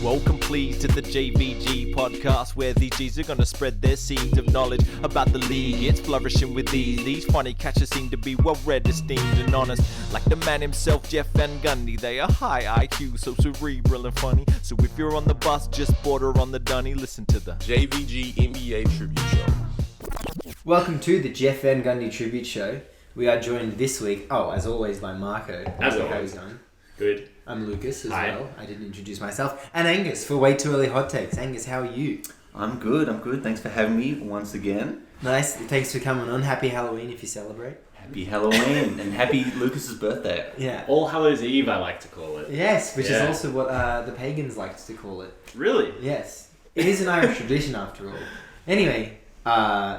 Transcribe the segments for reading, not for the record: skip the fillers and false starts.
Welcome please to the JVG podcast, where these G's are gonna spread their seeds of knowledge about the league. It's flourishing with these funny catchers seem to be well read, esteemed and honest. Like the man himself, Jeff Van Gundy, they are high IQ, so cerebral and funny. So if you're on the bus, just border on the dunny, listen to the JVG NBA Tribute Show. Welcome to the Jeff Van Gundy Tribute Show. We are joined this week, as always, by Marco. As always. How you going? Good. I'm Lucas as Hi. well. I didn't introduce myself. And Angus for way too early hot takes. Angus, how are you? I'm good. Thanks for having me once again. Nice. Thanks for coming on. Happy Halloween if you celebrate. Happy Halloween and happy Lucas's birthday. Yeah. All Hallows Eve, I like to call it. Yes, which is Yeah. also what the pagans like to call it. Really? Yes. It is an Irish tradition after all. Anyway,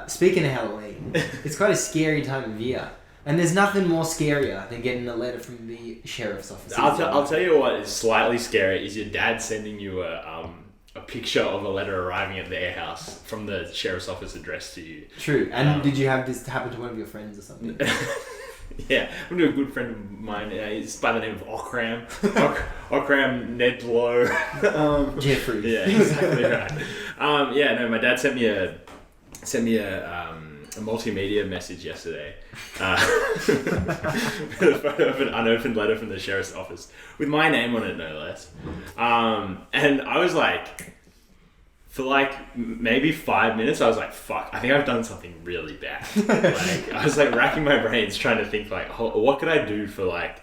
speaking of Halloween, it's quite a scary time of year. And there's nothing more scarier than getting a letter from the sheriff's office. I'll tell you what is slightly scary is your dad sending you a picture of a letter arriving at their house from the sheriff's office addressed to you. True. And did you have this happen to one of your friends or something? Yeah, I'm to a good friend of mine. He's by the name of Okram. Okram Ned Lowe. Jeffrey. Yeah, exactly right. My dad sent me a multimedia message yesterday with a photo of an unopened letter from the sheriff's office with my name on it, no less. And I was like, for like maybe 5 minutes, I was like, fuck, I think I've done something really bad. Like, I was like racking my brains trying to think like, what could I do for like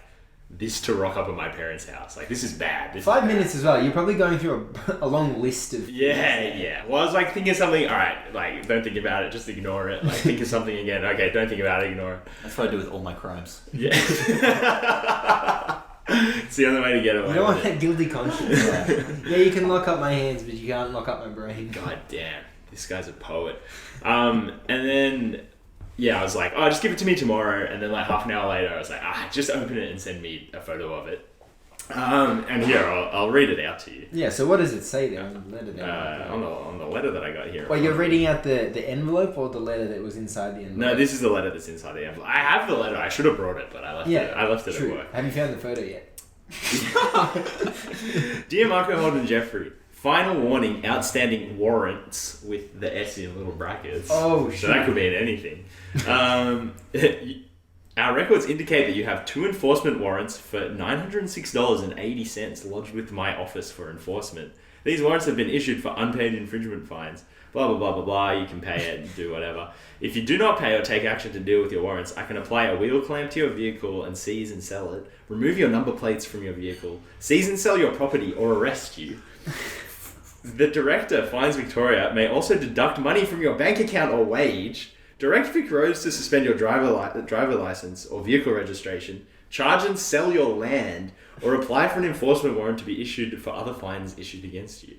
this to rock up at my parents' house? Like, this is bad. 5 minutes as well. You're probably going through a long list of... Yeah. Well, I was like thinking of something, alright, like, don't think about it, just ignore it. Like, think of something again. Okay, don't think about it, ignore it. That's what I do with all my crimes. Yeah. It's the only way to get away You don't want with that it. guilty conscience. Yeah, you can lock up my hands, but you can't lock up my brain. God damn, this guy's a poet. And then... yeah, I was like, just give it to me tomorrow. And then like half an hour later, I was like, just open it and send me a photo of it. And here, I'll read it out to you. Yeah, so what does it say there on the letter? On the letter that I got here. Well, you're reading out the envelope or the letter that was inside the envelope? No, this is the letter that's inside the envelope. I have the letter. I should have brought it, but I left it true. at work. Have you found the photo yet? Dear Marco, Harden, Jeffrey, final warning, outstanding warrants with the S in little brackets. Oh, so that could mean anything. Our records indicate that you have 2 enforcement warrants for $906.80 lodged with my office for enforcement. These warrants have been issued for unpaid infringement fines. Blah, blah, blah, blah, blah. You can pay it and do whatever. If you do not pay or take action to deal with your warrants, I can apply a wheel clamp to your vehicle and seize and sell it, remove your number plates from your vehicle, seize and sell your property, or arrest you. The director, Fines Victoria, may also deduct money from your bank account or wage, direct Vic Roads to suspend your driver license or vehicle registration, charge and sell your land, or apply for an enforcement warrant to be issued for other fines issued against you.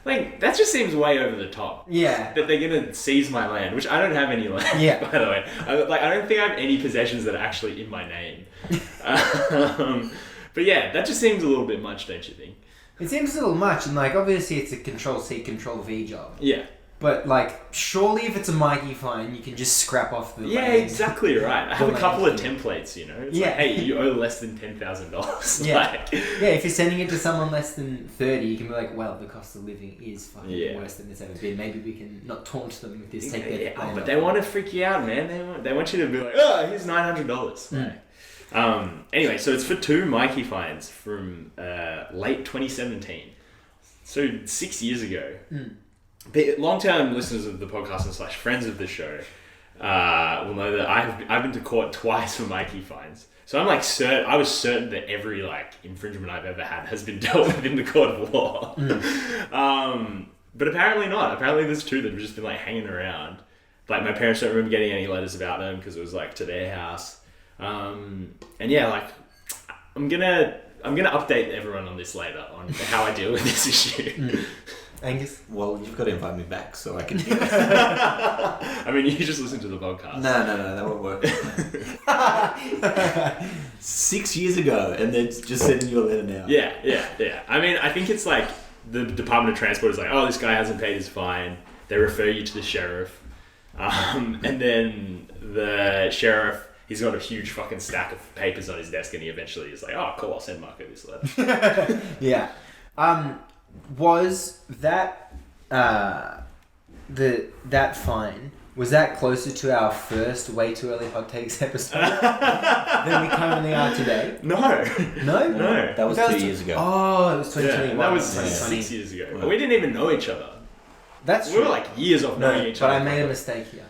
Like, that just seems way over the top. Yeah. That they're going to seize my land, which I don't have any land, Yeah. by the way. I don't think I have any possessions that are actually in my name. But yeah, that just seems a little bit much, don't you think? It seems a little much, and like obviously it's a Control-C, Control-V job. Yeah. But like, surely if it's a Mikey fine, you can just scrap off the Yeah, land. exactly right. I have a The couple of land. templates, you know. It's Yeah. like, hey, you owe less than $10,000. Yeah. Like, Yeah, if you're sending it to someone less than 30, you can be like, well, the cost of living is fucking Yeah. worse than it's ever been. Maybe we can not taunt them with this. Take their yeah, land but off. they want to freak you out, man. They want you to be like, here's $900. Anyway, so it's for 2 Mikey fines from late 2017. So 6 years ago. Long-term listeners of the podcast and / friends of the show will know that I've been to court twice for Mikey fines. So I'm like I was certain that every like infringement I've ever had has been dealt with in the court of law. But apparently not. Apparently there's 2 that have just been like hanging around. Like my parents don't remember getting any letters about them because it was like to their house. And yeah, like I'm gonna update everyone on this later on how I deal with this issue. Angus? Well, you've got to invite me back so I can... I mean, you just listen to the podcast. No, that won't work. 6 years ago, and they're just sending you a letter now. Yeah. I mean, I think it's like the Department of Transport is like, this guy hasn't paid his fine. They refer you to the sheriff. And then the sheriff, he's got a huge fucking stack of papers on his desk, and he eventually is like, cool, I'll send Marco this letter. Yeah. Was that that fine? Was that closer to our first Way Too Early Hot Takes episode than we currently are today? No. No? No. That was 2 years ago. Oh, it was 2021. That was 2020. 6 years ago. We didn't even know each other. That's We true. were like years off knowing each but other. I made a mistake here.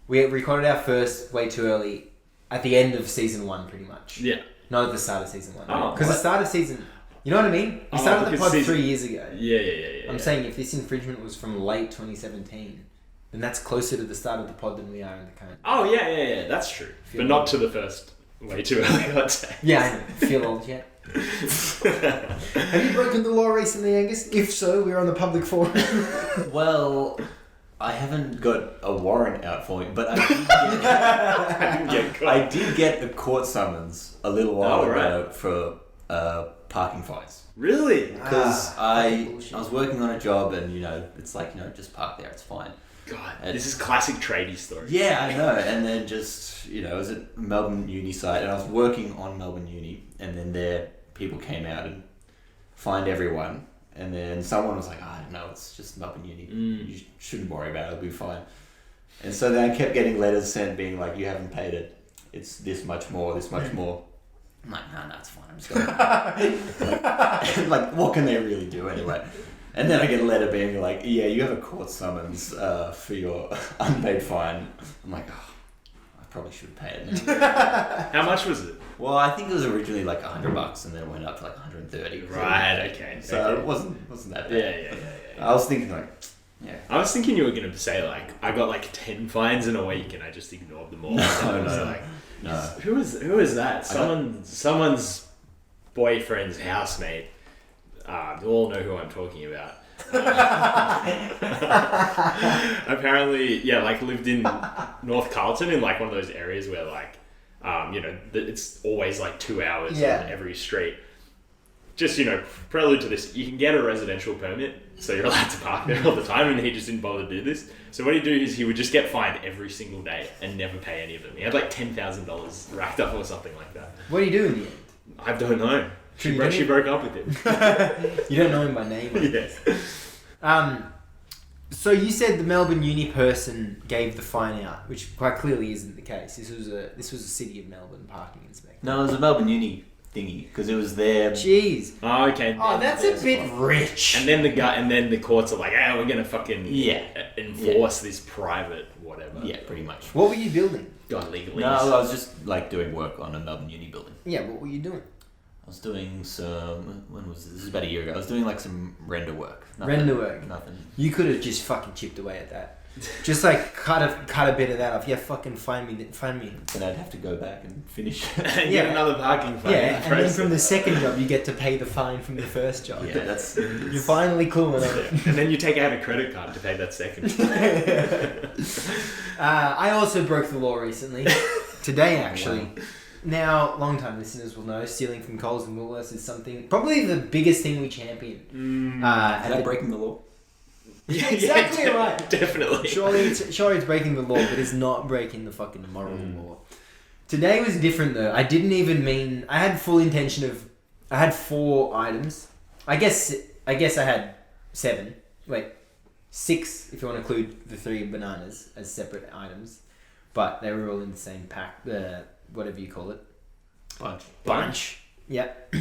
We recorded our first Way Too Early at the end of season 1, pretty much. Yeah. Not at the start of season 1. Oh, Because the what? start of season... You know what I mean? We Oh, started the because pod season- 3 years ago. Yeah. I'm saying if this infringement was from late 2017, then that's closer to the start of the pod than we are in the current. Oh, yeah. That's true. But not to the first Way Too Early Hot Take. Yeah, I know. Feel old yet? Have you broken the law recently, Angus? If so, we're on the public forum. Well, I haven't got a warrant out for me, but I did get a court summons a little while ago for parking fines. Really? Because I bullshit. was working on a job and, it's like, just park there, it's fine. God, this is classic tradie story. Yeah, I know. And then just, I was at Melbourne Uni site and I was working on Melbourne Uni, and then there people came out and fined everyone. And then someone was like, no, it's just Melbourne Uni. You shouldn't worry about it, it'll be fine. And so then I kept getting letters sent being like, you haven't paid it. It's this much more, this much more. I'm like, no, it's fine. I'm just going to... like, what can they really do anyway? And then I get a letter being like, yeah, you have a court summons for your unpaid fine. I'm like, I probably should pay it now. How much was it? Well, I think it was originally like $100 and then it went up to like 130. Right, okay. So it wasn't that bad. Yeah. I was thinking like, yeah. I was thinking you were going to say, like, I got like 10 fines in a week and I just ignored them all. No. Who is that? Someone's boyfriend's housemate. You all know who I'm talking about. Apparently, lived in North Carlton in like one of those areas where like, it's always like 2 hours on every street. Just, prelude to this, you can get a residential permit, so you're allowed to park there all the time, and he just didn't bother to do this. So what he'd do is he would just get fined every single day and never pay any of them. He had like $10,000 racked up or something like that. What do you do in the end? I don't know. She broke up with him. You don't know him by name. Yes. So you said the Melbourne Uni person gave the fine out, which quite clearly isn't the case. This was a City of Melbourne parking inspector. No, it was a Melbourne Uni thingy because it was there. Jeez. Oh, okay. Oh, that's a bit rich. And then the courts are like, we're gonna fucking enforce this private whatever. Yeah, pretty much. What were you building? God, legally. No, I was just like doing work on a Melbourne Uni building. Yeah, what were you doing? I was doing some. When was this? This is about a year ago. I was doing like some render work. Render work. Nothing. You could have just fucking chipped away at that. Just like cut a bit of that off. Yeah, fucking find me. Then I'd have to go back and finish. And get another parking fine. Yeah, and then from the second job, you get to pay the fine from the first job. Yeah, that's. You're finally cool on it. And then you take out a credit card to pay that second. I also broke the law recently. Today, actually. Wow. Now, long-time listeners will know stealing from Coles and Woolworths is something, probably the biggest thing we champion. Is that breaking the law? Yeah, exactly right. Definitely. Surely it's breaking the law, but it's not breaking the fucking moral law. Today was different though. I didn't even mean. I had full intention of. I had 4 items. I guess I had 7. Wait, 6 if you want to include the 3 bananas as separate items, but they were all in the same pack. Whatever you call it. Bunch. Yep.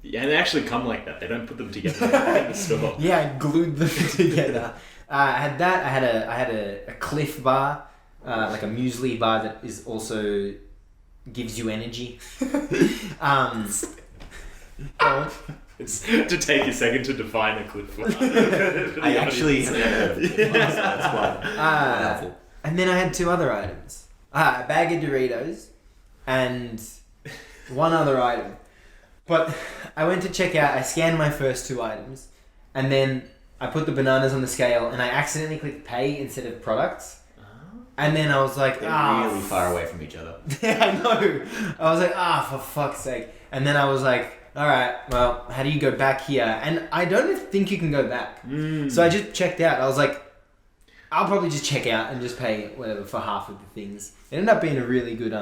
Yeah, and they actually come like that. They don't put them together in the store. Yeah, I glued them together. I had that. I had a Cliff bar, like a muesli bar that is also gives you energy. It's to take a second to define a Cliff bar. I actually have never heard of it. That's quite helpful. And then I had 2 other items. A bag of Doritos and one other item. But I went to check out, I scanned my first 2 items, and then I put the bananas on the scale, and I accidentally clicked pay instead of products. And then I was like, They're really far away from each other. Yeah, I know. I was like, for fuck's sake. And then I was like, alright, well, how do you go back here? And I don't think you can go back. So I just checked out. I was like, I'll probably just check out and just pay whatever for half of the things. It ended up being a really good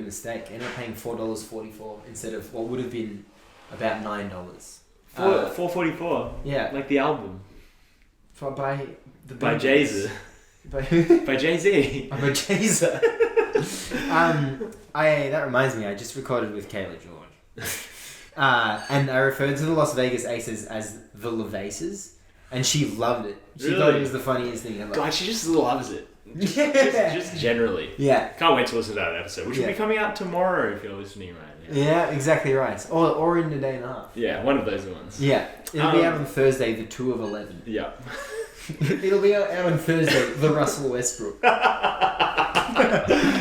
mistake. I ended up paying $4.44 instead of what would have been about $9 444. Yeah. Like the album. By Jay-Z. By who? By Jay-Z. By Jay-Z. That reminds me, I just recorded with Kayla George. And I referred to the Las Vegas Aces as the Levaces, and she loved it. She thought it was the funniest thing ever. God, she just loves it. Just generally. Yeah. Can't wait to listen to that episode, which will be coming out tomorrow if you're listening right now. Yeah, exactly right. Or in a day and a half. Yeah, one of those ones. Yeah. It'll be out on Thursday, the 2 of 11. Yeah. It'll be out on Thursday, the Russell Westbrook.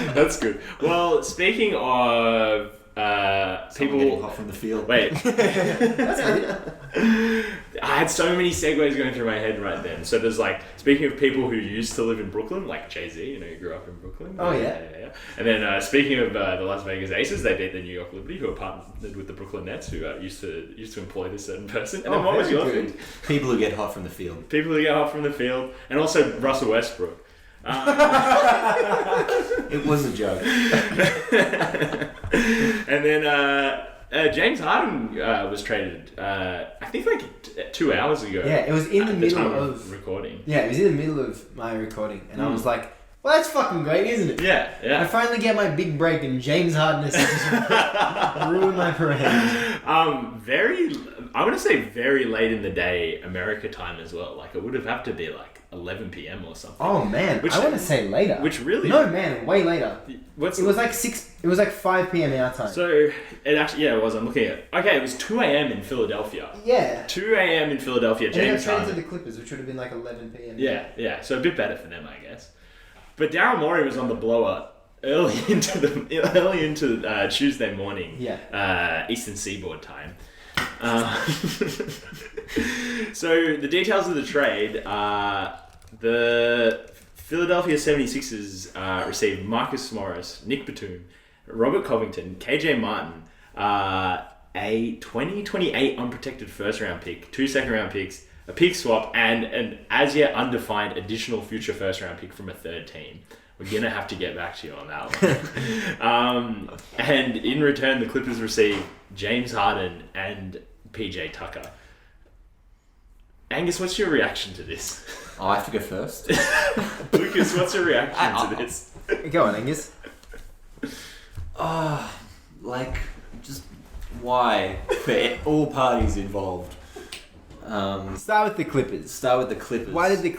That's good. Well, speaking of people getting hot from the field. Wait. That's good. I had so many segues going through my head right then. So there's like, speaking of people who used to live in Brooklyn, like Jay-Z, you know, who grew up in Brooklyn. Oh, yeah. And then speaking of the Las Vegas Aces, they beat the New York Liberty, who are partnered with the Brooklyn Nets, who used to employ this certain person. And then what was your thing? People who get hot from the field. People who get hot from the field. And also Russell Westbrook. It was a joke. And then James Harden was traded, I think like 2 hours ago. Yeah, it was in the middle time of recording. Yeah, it was in the middle of my recording, and I was like, well, that's fucking great, isn't it? Yeah, yeah. I finally get my big break, and James Harden has just ruined my parade. I want to say very late in the day, America time as well. Like, it would have to be like 11 p.m. or something. Oh man, I want to say later. Which really? No man, way later. It was like 5 p.m. our time. So it actually, yeah, it was. I'm looking at. Okay, it was 2 a.m. in Philadelphia. Yeah. 2 a.m. in Philadelphia. James Harden. Harden. To the Clippers, which would have been like 11 p.m. Yeah. So a bit better for them, I guess. But Daryl Morey was on the blower early into Tuesday morning. Yeah. Eastern Seaboard time. So the details of the trade, the Philadelphia 76ers received Marcus Morris, Nick Batum, Robert Covington, KJ Martin, a 2028 unprotected first round pick, 2 second round picks, a pick swap, and an as yet undefined additional future first round pick from a third team. We're going to have to get back to you on that one. And in return, the Clippers received James Harden and PJ Tucker. Angus, what's your reaction to this? I have to go first. Lucas, what's your reaction to this? Go on, Angus. Just why for all parties involved? Start with the Clippers. Start with the Clippers. Why did the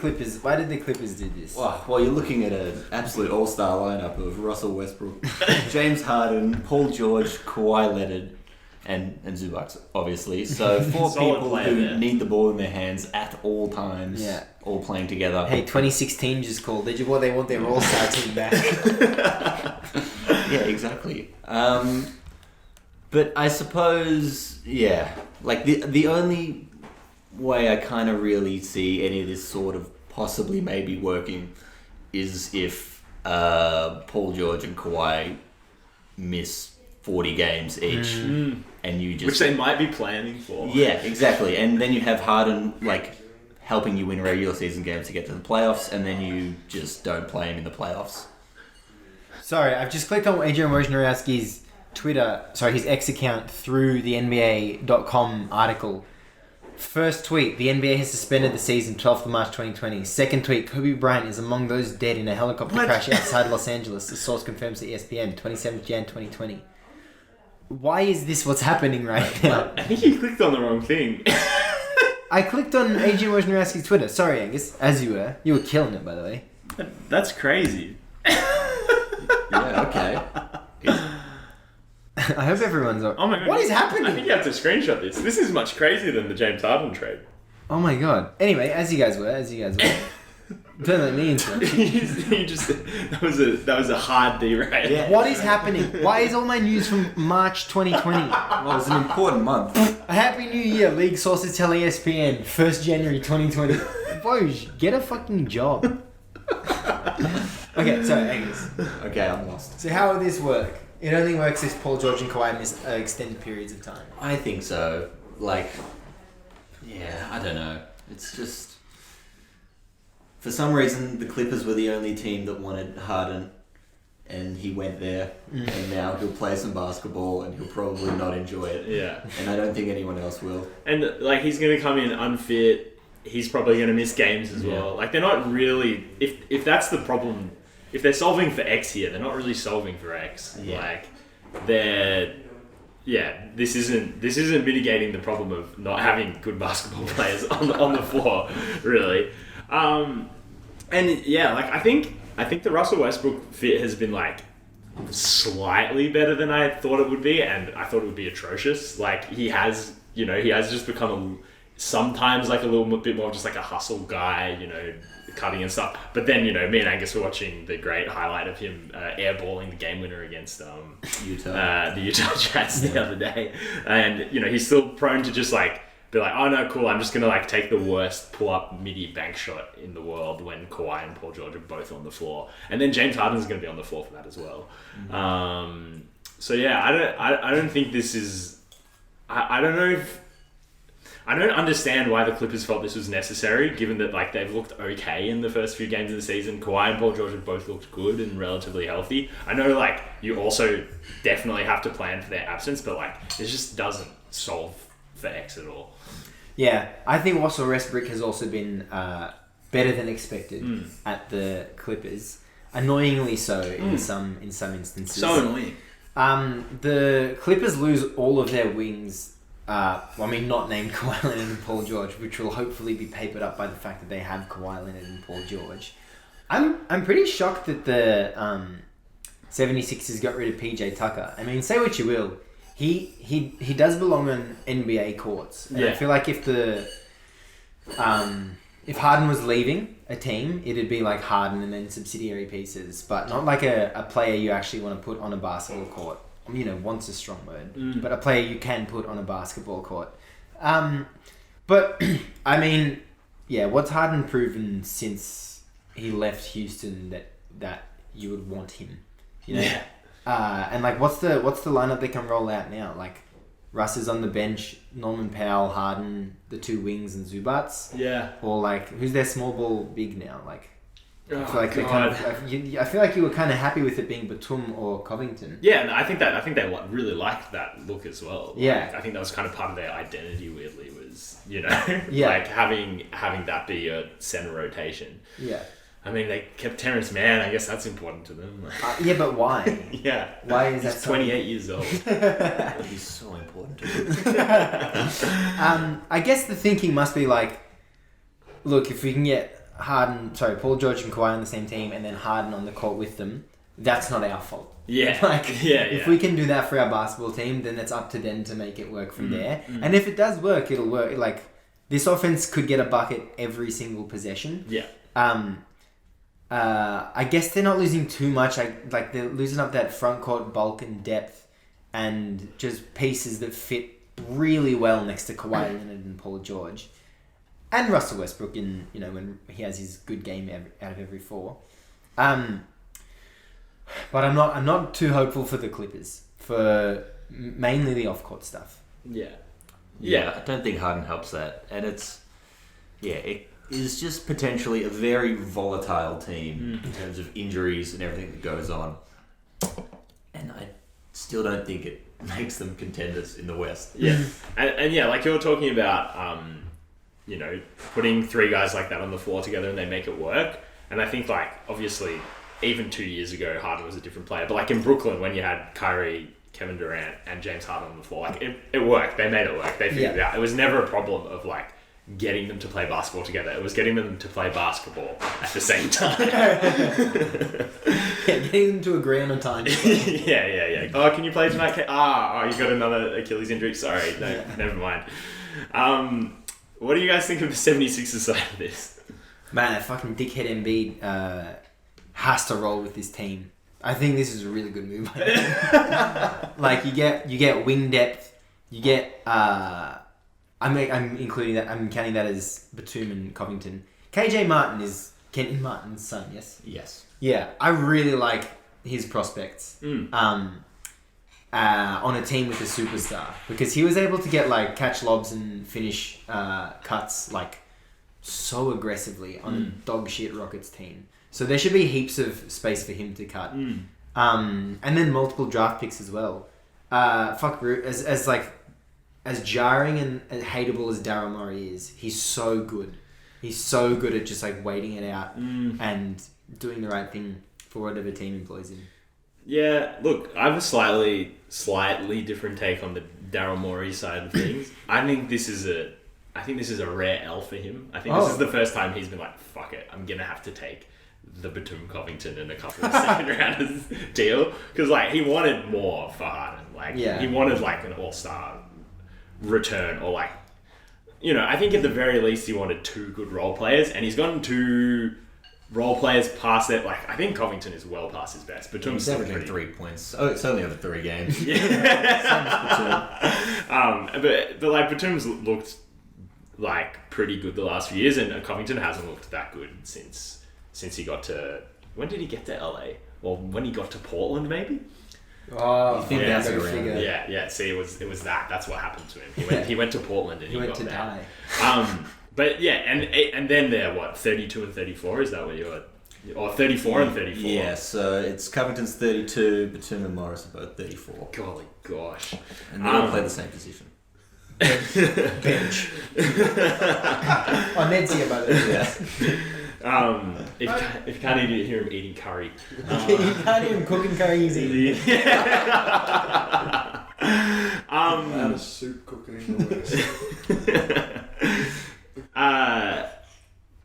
Clippers do this? Well, you're looking at an absolute all-star lineup of Russell Westbrook, James Harden, Paul George, Kawhi Leonard, and Zubac, obviously. So 4 people who need the ball in their hands at all times, all playing together. Hey, 2016 just called. They want their all-star team back. Yeah, exactly. But I suppose, like the only way I kind of really see any of this sort of possibly maybe working is if Paul George and Kawhi miss 40 games each, and you just, which they might be planning for. Yeah, exactly. And then you have Harden like helping you win regular season games to get to the playoffs, and then you just don't play him in the playoffs. Sorry, I've just clicked on Adrian Wojnarowski's his X account through the NBA.com article. First tweet, the NBA has suspended the season 12th of March 2020. Second tweet, Kobe Bryant is among those dead in a helicopter crash outside Los Angeles. The source confirms to ESPN, 27th Jan 2020. Why is this what's happening right now? I think you clicked on the wrong thing. I clicked on Adrian Wojnarowski's Twitter. Sorry, Angus. As you were. You were killing it, by the way. That's crazy. Yeah, okay. I hope everyone's... Oh my god. What is happening? I think you have to screenshot this. This is much crazier than the James Harden trade. Oh my god. Anyway, as you guys were. Don't let me into it. You just... That was a hard derail. Yeah. What is happening? Why is all my news from March 2020? Well, it's an important month. A happy new year, league sources tell ESPN, 1st January 2020. Woj, get a fucking job. Okay, so Angus. Okay, I'm lost. So how would this work? It only works if Paul George and Kawhi miss extended periods of time. I think so. I don't know. It's just... For some reason, the Clippers were the only team that wanted Harden. and he went there, and now he'll play some basketball, and he'll probably not enjoy it. Yeah. And I don't think anyone else will. And like he's going to come in unfit. He's probably going to miss games as well. Like they're not really. If that's the problem, if they're solving for X here, they're not really solving for X. Yeah. Like they're. Yeah, this isn't mitigating the problem of not having good basketball players on the floor, really. And yeah, like I think the Russell Westbrook fit has been like slightly better than I thought it would be, and I thought it would be atrocious. Like he has just become sometimes like a little bit more just like a hustle guy, cutting and stuff. But then, me and Angus were watching the great highlight of him airballing the game winner against Utah. The Utah Jazz the other day. And, he's still prone to just like be like, oh no, cool, I'm just going to like take the worst pull-up midi bank shot in the world when Kawhi and Paul George are both on the floor. And then James Harden's going to be on the floor for that as well. So yeah, I don't think this is... I don't know if... I don't understand why the Clippers felt this was necessary, given that like they've looked okay in the first few games of the season. Kawhi and Paul George have both looked good and relatively healthy. I know like you also definitely have to plan for their absence, but like it just doesn't solve for X at all. Yeah, I think Russell Westbrook has also been better than expected at the Clippers. Annoyingly so in some instances. So annoying. The Clippers lose all of their wings. Not named Kawhi Leonard and Paul George, which will hopefully be papered up by the fact that they have Kawhi Leonard and Paul George. I'm pretty shocked that the 76ers got rid of PJ Tucker. I mean, say what you will, he does belong on NBA courts. And I feel like if Harden was leaving a team, it'd be like Harden and then subsidiary pieces, but not like a player you actually want to put on a basketball court. Want's a strong word, but a player you can put on a basketball court. But, I mean, yeah, what's Harden proven since he left Houston that you would want him? Yeah. And, like, what's the lineup they can roll out now? Like, Russ is on the bench, Norman Powell, Harden, the two wings, and Zubats? Yeah. Or, like, who's their small ball big now? Like... Oh, I feel like I feel like you were kind of happy with it being Batum or Covington. Yeah, and I think they really liked that look as well. Yeah, like, I think that was kind of part of their identity. Weirdly, was like having that be a center rotation. Yeah, I mean they kept Terrence Mann. I guess that's important to them. Yeah, but why? Yeah, why is that? He's 28 years old. He's so important to them. I guess the thinking must be like, look, if we can get Paul George and Kawhi on the same team, and then Harden on the court with them, that's not our fault. Yeah. If we can do that for our basketball team, then it's up to them to make it work from there. And if it does work, it'll work. Like, this offense could get a bucket every single possession. Yeah. I guess they're not losing too much. They're losing up that front court bulk and depth, and just pieces that fit really well next to Kawhi Leonard and Paul George. And Russell Westbrook when he has his good game out of every four. But I'm not too hopeful for the Clippers, for mainly the off-court stuff. Yeah. I don't think Harden helps that. And it is just potentially a very volatile team in terms of injuries and everything that goes on. And I still don't think it makes them contenders in the West. Yeah. and yeah, like you're talking about... putting three guys like that on the floor together and they make it work. And I think, like, obviously, even 2 years ago, Harden was a different player. But, like, in Brooklyn, when you had Kyrie, Kevin Durant, and James Harden on the floor, like, it worked. They made it work. They figured it out. It was never a problem of, like, getting them to play basketball together. It was getting them to play basketball at the same time. Getting them to agree on a time. Yeah. Oh, can you play tonight? You got another Achilles injury? Sorry. No, never mind. What do you guys think of the 76ers side of this? Man, that fucking dickhead Embiid has to roll with this team. I think this is a really good move. Like, you get wing depth. You get I'm including that. I'm counting that as Batum and Covington. KJ Martin is Kenton Martin's son. Yes. Yes. Yeah, I really like his prospects. On a team with a superstar, because he was able to get like catch lobs and finish cuts like so aggressively on a dog shit Rockets team. So there should be heaps of space for him to cut. And then multiple draft picks as well. As jarring and as hateable as Daryl Morey is, he's so good. He's so good at just like waiting it out and doing the right thing for whatever team employs him. Yeah, look, I have a slightly different take on the Daryl Morey side of things. I think this is a rare L for him. I think this is the first time he's been like, fuck it, I'm gonna have to take the Batum Covington and a couple of second rounders deal, because like he wanted more for Harden. Like he wanted like an all-star return, or like, you know, I think at the very least he wanted 2 good role players, and he's gotten 2 role players past that. Like, I think Covington is well past his best. Batum's He's still averaging pretty... 3 points. Oh, it's only over 3 games. But like Batum's looked like pretty good the last few years, and Covington hasn't looked that good since he got to... When did he get to LA? Well, when he got to Portland, maybe? Oh, you think that's around? Yeah. See, it was that. That's what happened to him. He went to Portland and he went got to that. die. But yeah, and then they're what, 32 and 34? Is that what you're... Or 34 and 34? Yeah, so it's Covington's 32, Batum and Morris are both 34. Golly gosh. And they all play the same position. Bench. Ned's here, by the way. If you can't even hear him eating curry. You can't even cooking curry, he's eating. Out of soup cooking in the West.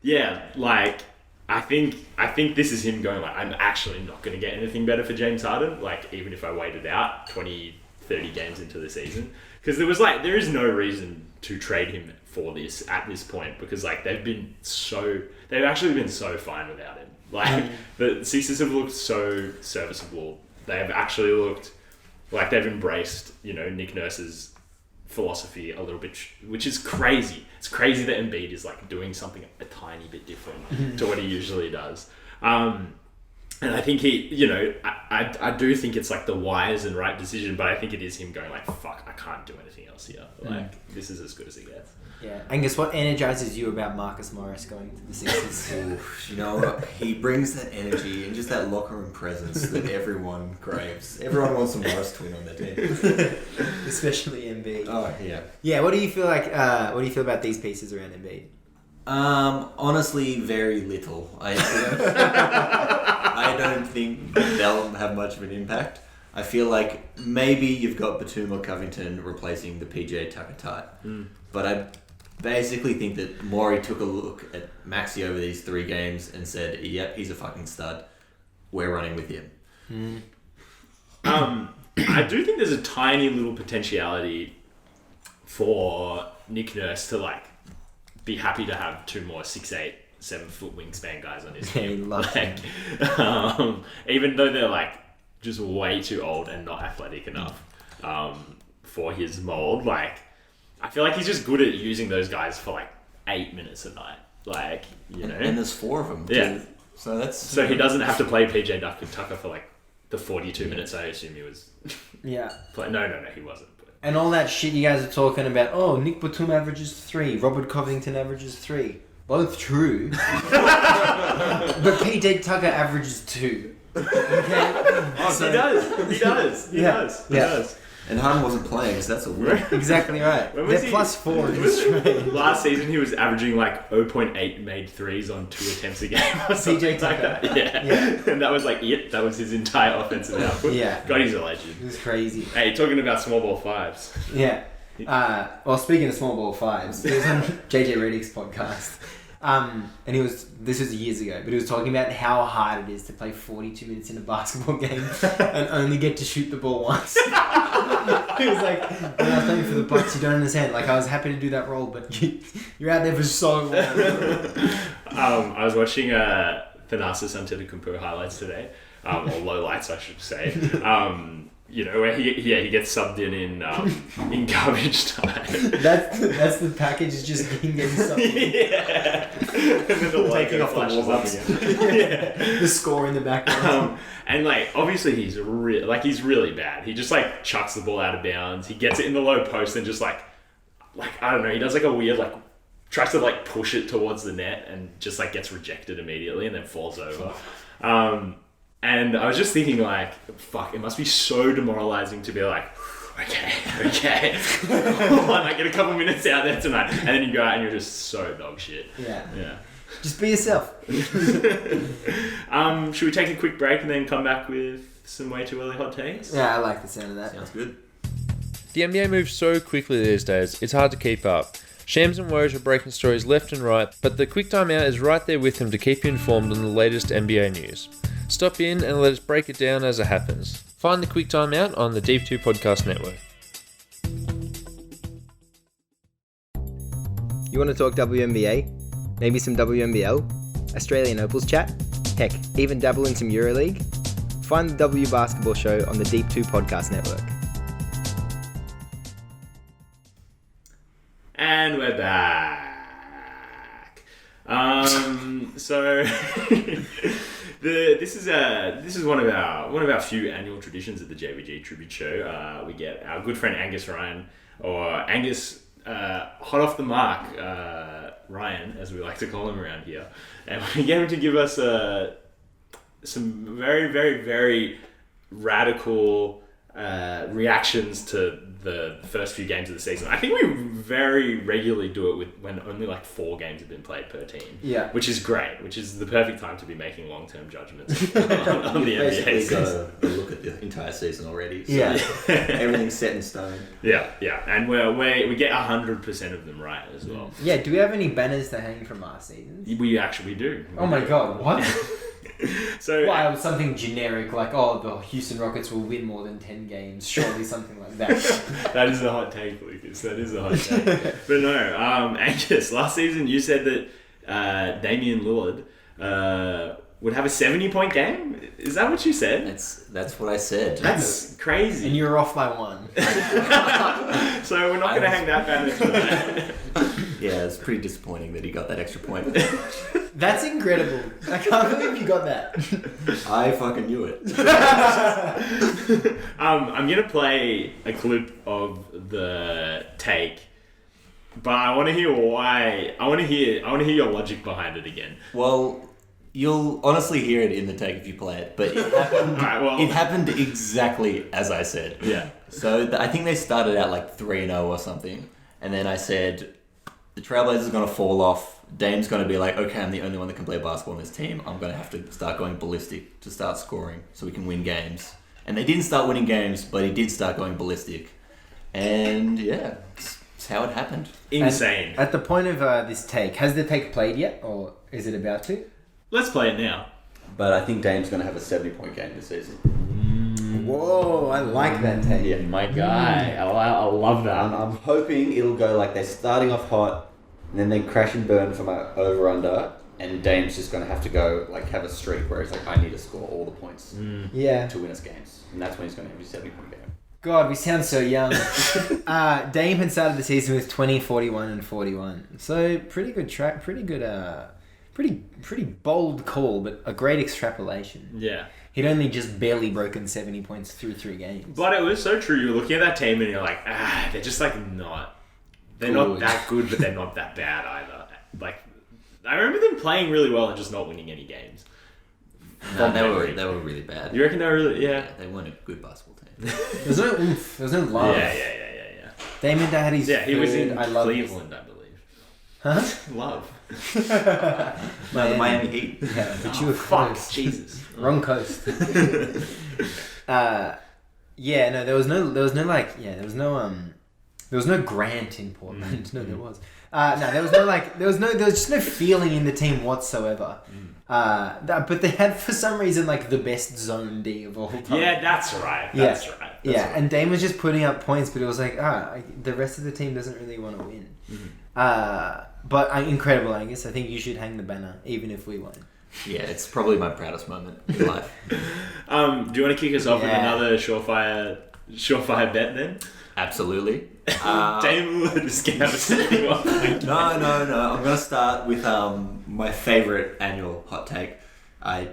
Yeah, like I think this is him going like, I'm actually not going to get anything better for James Harden, like even if I waited out 20-30 games into the season, because there is no reason to trade him for this at this point, because like they've actually been so fine without him. Like the Sixers have looked so serviceable. They have actually looked like they've embraced, you know, Nick Nurse's philosophy a little bit, which is crazy. It's crazy that Embiid is like doing something a tiny bit different to what he usually does. And I think he, you know, I do think it's like the wise and right decision, but I think it is him going like, fuck, I can't do anything else here. Like, this is as good as it gets. Yeah. Angus, what energizes you about Marcus Morris going to the Sixers? You know, he brings that energy and just that locker room presence that everyone craves. Everyone wants a Morris twin on their team. Especially Embiid. Oh, yeah. Yeah, what do you feel like, what do you feel about these pieces around Embiid? Honestly, very little. I don't think they'll have much of an impact. I feel like maybe you've got Batum or Covington replacing the PJ Tucker type. But I basically think that Morey took a look at Maxey over these 3 games and said, yep, he's a fucking stud. We're running with him. I do think there's a tiny little potentiality for Nick Nurse to like be happy to have 2 more 6'8", 7-foot wingspan guys on his team. Even though they're like just way too old and not athletic enough for his mold. Like, I feel like he's just good at using those guys for like 8 minutes a night. Like, you know. And there's 4 of them. Yeah. Too. So he doesn't have to play PJ Tucker for like the 42 minutes I assume he was. Yeah. No, he wasn't. And all that shit you guys are talking about, oh, Nick Batum averages 3, Robert Covington averages 3. Both true. But PJ Tucker averages 2. Okay? He does. He does. And Harden wasn't playing, so that's a weird. Exactly right. They're plus 4 in this trade. Last season he was averaging like 0.8 made threes on 2 attempts a game or something PJ like Tucker. that. Yeah. And that was like it. That was his entire offensive output. Yeah. God, he's a legend. It was crazy. Hey, talking about small ball 5s. Yeah. Well, speaking of small ball 5s, he was on JJ Redick's podcast. And this was years ago, but he was talking about how hard it is to play 42 minutes in a basketball game and only get to shoot the ball once. He was like, when I was playing for the Bucks, you don't understand. Like, I was happy to do that role, but you're out there for so long. I was watching Thanasis Antetokounmpo highlights today, or lowlights, I should say. You know, where he gets subbed in garbage time. That's the package, is just him getting subbed in. Yeah. And then the taking off the warm-ups. Yeah. The score in the background. And like, obviously he's really bad. He just like chucks the ball out of bounds. He gets it in the low post and just like I don't know, he does like a weird like tries to like push it towards the net and just like gets rejected immediately and then falls over. And I was just thinking, like, fuck, it must be so demoralizing to be like, okay. I might get a couple minutes out there tonight. And then you go out and you're just so dog shit. Yeah. Just be yourself. Should we take a quick break and then come back with some way too early hot takes? Yeah, I like the sound of that. Sounds good. The NBA moves so quickly these days, it's hard to keep up. Shams and Woj are breaking stories left and right, but the Quick Time Out is right there with them to keep you informed on the latest NBA news. Stop in and let us break it down as it happens. Find the Quick Time Out on the Deep 2 Podcast Network. You want to talk WNBA? Maybe some WNBL? Australian Opals chat? Heck, even dabble in some EuroLeague? Find the W Basketball Show on the Deep 2 Podcast Network. And we're back. So this is one of our few annual traditions at the JVG Tribute Show. We get our good friend Angus Ryan, or Angus hot off the mark Ryan, as we like to call him around here, and we get him to give us some very, very, very radical reactions to the first few games of the season. I think we very regularly do it when only like 4 games have been played per team. Yeah. Which is great, which is the perfect time to be making long-term judgments on the NBA season. Got a look at the entire season already. So Yeah. everything's set in stone. Yeah. And we get 100% of them right as well. Yeah, do we have any banners to hang from last season? We actually do. Oh my god, what? So Well, it was something generic, like, the Houston Rockets will win more than 10 games, surely something like that. that is a hot take, Lucas. That is a hot take. But no, Angus, last season you said that Damian Lillard would have a 70-point game. Is that what you said? That's what I said. That's crazy. And you're off by 1. So we're not going to hang that banner tonight. Yeah, it's pretty disappointing that he got that extra point. That's incredible. I can't believe you got that. I fucking knew it. I'm going to play a clip of the take, but I want to hear why. I want to hear your logic behind it again. Well, you'll honestly hear it in the take if you play it, but it happened, Alright, well. it happened exactly as I said. Yeah. So I think they started out like 3-0 or something, and then I said, the Trailblazers are going to fall off. Dame's going to be like, okay, I'm the only one that can play basketball on this team. I'm going to have to start going ballistic to start scoring so we can win games. And they didn't start winning games, but he did start going ballistic. And yeah, it's how it happened. Insane. At the point of this take, has the take played yet, or is it about to? Let's play it now. But I think Dame's going to have a 70-point game this season. Whoa, I like that take. Yeah. My guy. I love that. I'm hoping it'll go like they're starting off hot, and then they crash and burn from an over-under, and Dame's just going to have to go, like, have a streak where he's like, I need to score all the points Yeah. to win us games. And that's when he's going to have his 70-point game. God, we sound so young. Dame had started the season with 20, 41, and 41. So, pretty good track, pretty good, pretty bold call, but a great extrapolation. Yeah. He'd only just barely broken 70 points through 3 games. But it was so true. You're looking at that team and you're like, they're just like they're not that good, but they're not that bad either. Like, I remember them playing really well and just not winning any games. No, they were really bad. You reckon they were really, yeah. They weren't a good basketball team. There's no oomph, there's no love. Yeah. Damon had his Yeah, he was third, in I love Cleveland, I believe. Huh? Love. No, the Miami Heat. Yeah, but you were Fuck, close. Jesus. Wrong coast. Yeah, no, there was no Grant in Portland. No, there was. There was just no feeling in the team whatsoever. But they had, for some reason, like the best zone D of all time. Yeah, that's right. That's right. And Dame was just putting up points, but it was like, the rest of the team doesn't really want to win. But incredible, Angus. I think you should hang the banner, even if we won. Yeah, it's probably my proudest moment in life. Do you want to kick us off with another surefire bet then? Absolutely. Dame Lillard is going to have a 71 point. No. I'm going to start with my favourite annual hot take. I,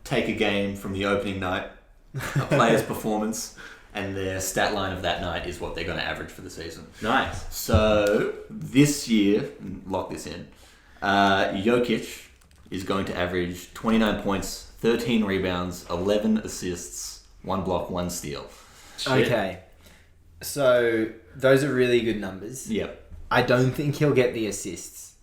take a game from the opening night, a player's performance, and their stat line of that night is what they're going to average for the season. Nice. So, this year, lock this in, Jokic is going to average 29 points, 13 rebounds, 11 assists, 1 block, 1 steal. Shit. Okay. So those are really good numbers. Yep. I don't think he'll get the assists.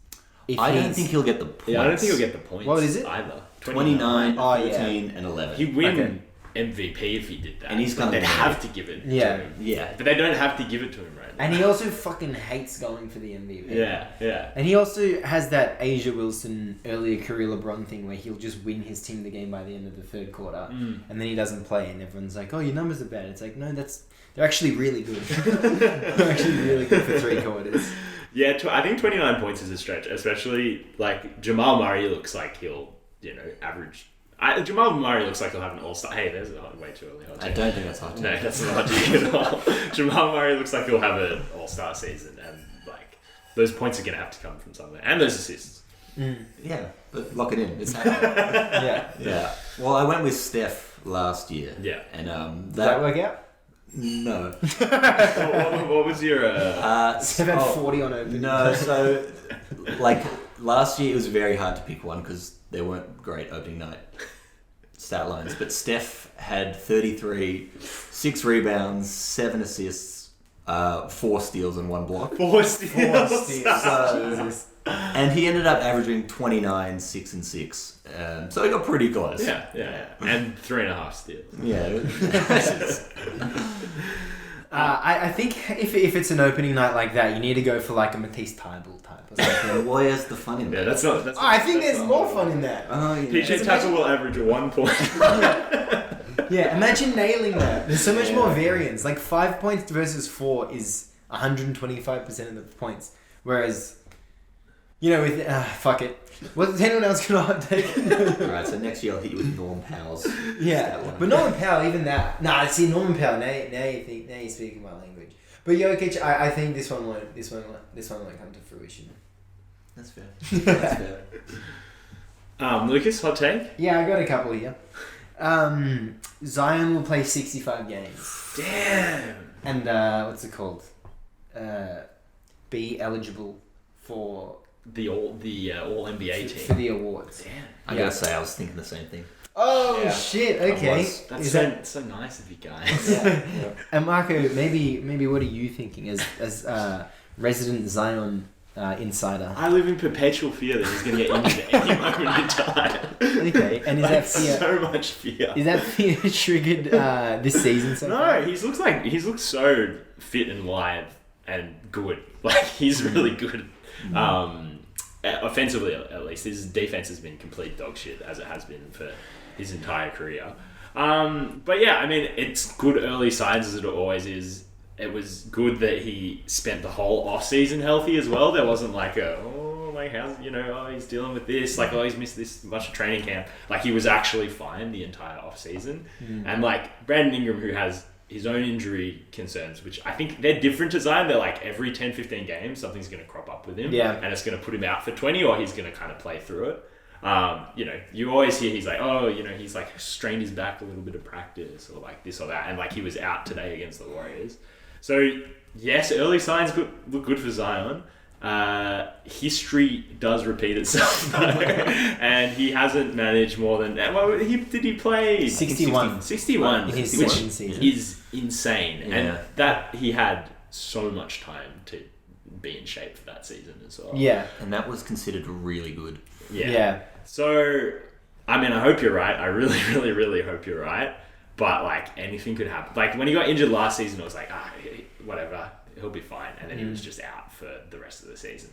I don't think he'll get the points. Yeah, I don't think he'll get the points. What is it? Either. 29, Oh, yeah. 13, and 11. He'd win Okay. MVP if he did that. And he's gonna They'd win. have to give it Yeah. to him. Yeah. But they don't have to give it to him right now. And he also fucking hates going for the MVP. Yeah. And he also has that Asia Wilson earlier career LeBron thing where he'll just win his team the game by the end of the third quarter, and then he doesn't play, and everyone's like, "Oh, your numbers are bad." It's like, no, they're actually really good. They're actually really good for 3 quarters. Yeah, I think 29 points is a stretch, especially like Jamal Murray looks like he'll, average. Jamal Murray looks like he'll have an all-star. Hey, there's a way too early. I don't think that's hot. No, that's not hot at all. Jamal Murray looks like he'll have an all-star season, and like those points are gonna have to come from somewhere, and those assists. Yeah, but lock it in. It's happening. Yeah. Well, I went with Steph last year. Yeah. And Did that work out? No. What was your? Steph had 40 on open. No, so like last year it was very hard to pick one because there weren't great opening night stat lines. But Steph had 33, 6 rebounds, 7 assists, 4 steals and 1 block. 4 steals. Jesus. And he ended up averaging 29, 6 and 6. So he got pretty close. Yeah. And 3.5 steals. Yeah. I think if it's an opening night like that, you need to go for like a Matisse Tybalt type or something. Where's the fun in Yeah, that? that's not. I think there's more fun in that. Oh, yeah. PJ Tucker will average 1 point. Yeah, imagine nailing that. There's so much more variance. Like 5 points versus 4 is 125% of the points. Whereas, with fuck it. Was anyone else gonna hot take? Alright, so next year I'll hit you with Norm Powell's. Yeah, but Norman Powell, even that. Nah, see Norman Powell. Now you're speaking my language. But Jokic, I think this one won't come to fruition. That's fair. That's fair. Lucas, hot take? Yeah, I got a couple here. Zion will play 65 games. Damn. And what's it called? Be eligible for The all NBA team. for the awards. Damn. I gotta say, I was thinking the same thing. Oh Yeah. shit! Okay. That's Is so nice of you guys. Yeah. And Marco, maybe what are you thinking as resident Zion insider? I live in perpetual fear that he's going to get injured at any moment in time. Okay, and is that fear? So much fear. Is that fear triggered this season so far? No, he's looked so fit and lithe and good. Like he's really good. Offensively, at least, his defense has been complete dog shit as it has been for his entire career. But yeah, I mean, it's good early signs as it always is. It was good that he spent the whole offseason healthy as well. There wasn't like he's dealing with this, like, he's missed this much of training camp. Like, he was actually fine the entire offseason. And like Brandon Ingram, who has his own injury concerns, which I think they're different to Zion. They're like every 10-15 games, something's going to crop up with him. Yeah. And it's going to put him out for 20, or he's going to kind of play through it. You always hear he's like, he's like strained his back a little bit of practice, or like this or that. And like he was out today against the Warriors. So yes, early signs look good for Zion. History does repeat itself though, and he hasn't managed more than that. Well, did he play 61 in his which second season. is insane, Yeah. and that he had so much time to be in shape for that season as well. Yeah. And that was considered really good. Yeah. So, I mean, I hope you're right. I really, really, really hope you're right. But like anything could happen. Like when he got injured last season, I was like, whatever. He'll be fine, and then he was just out for the rest of the season.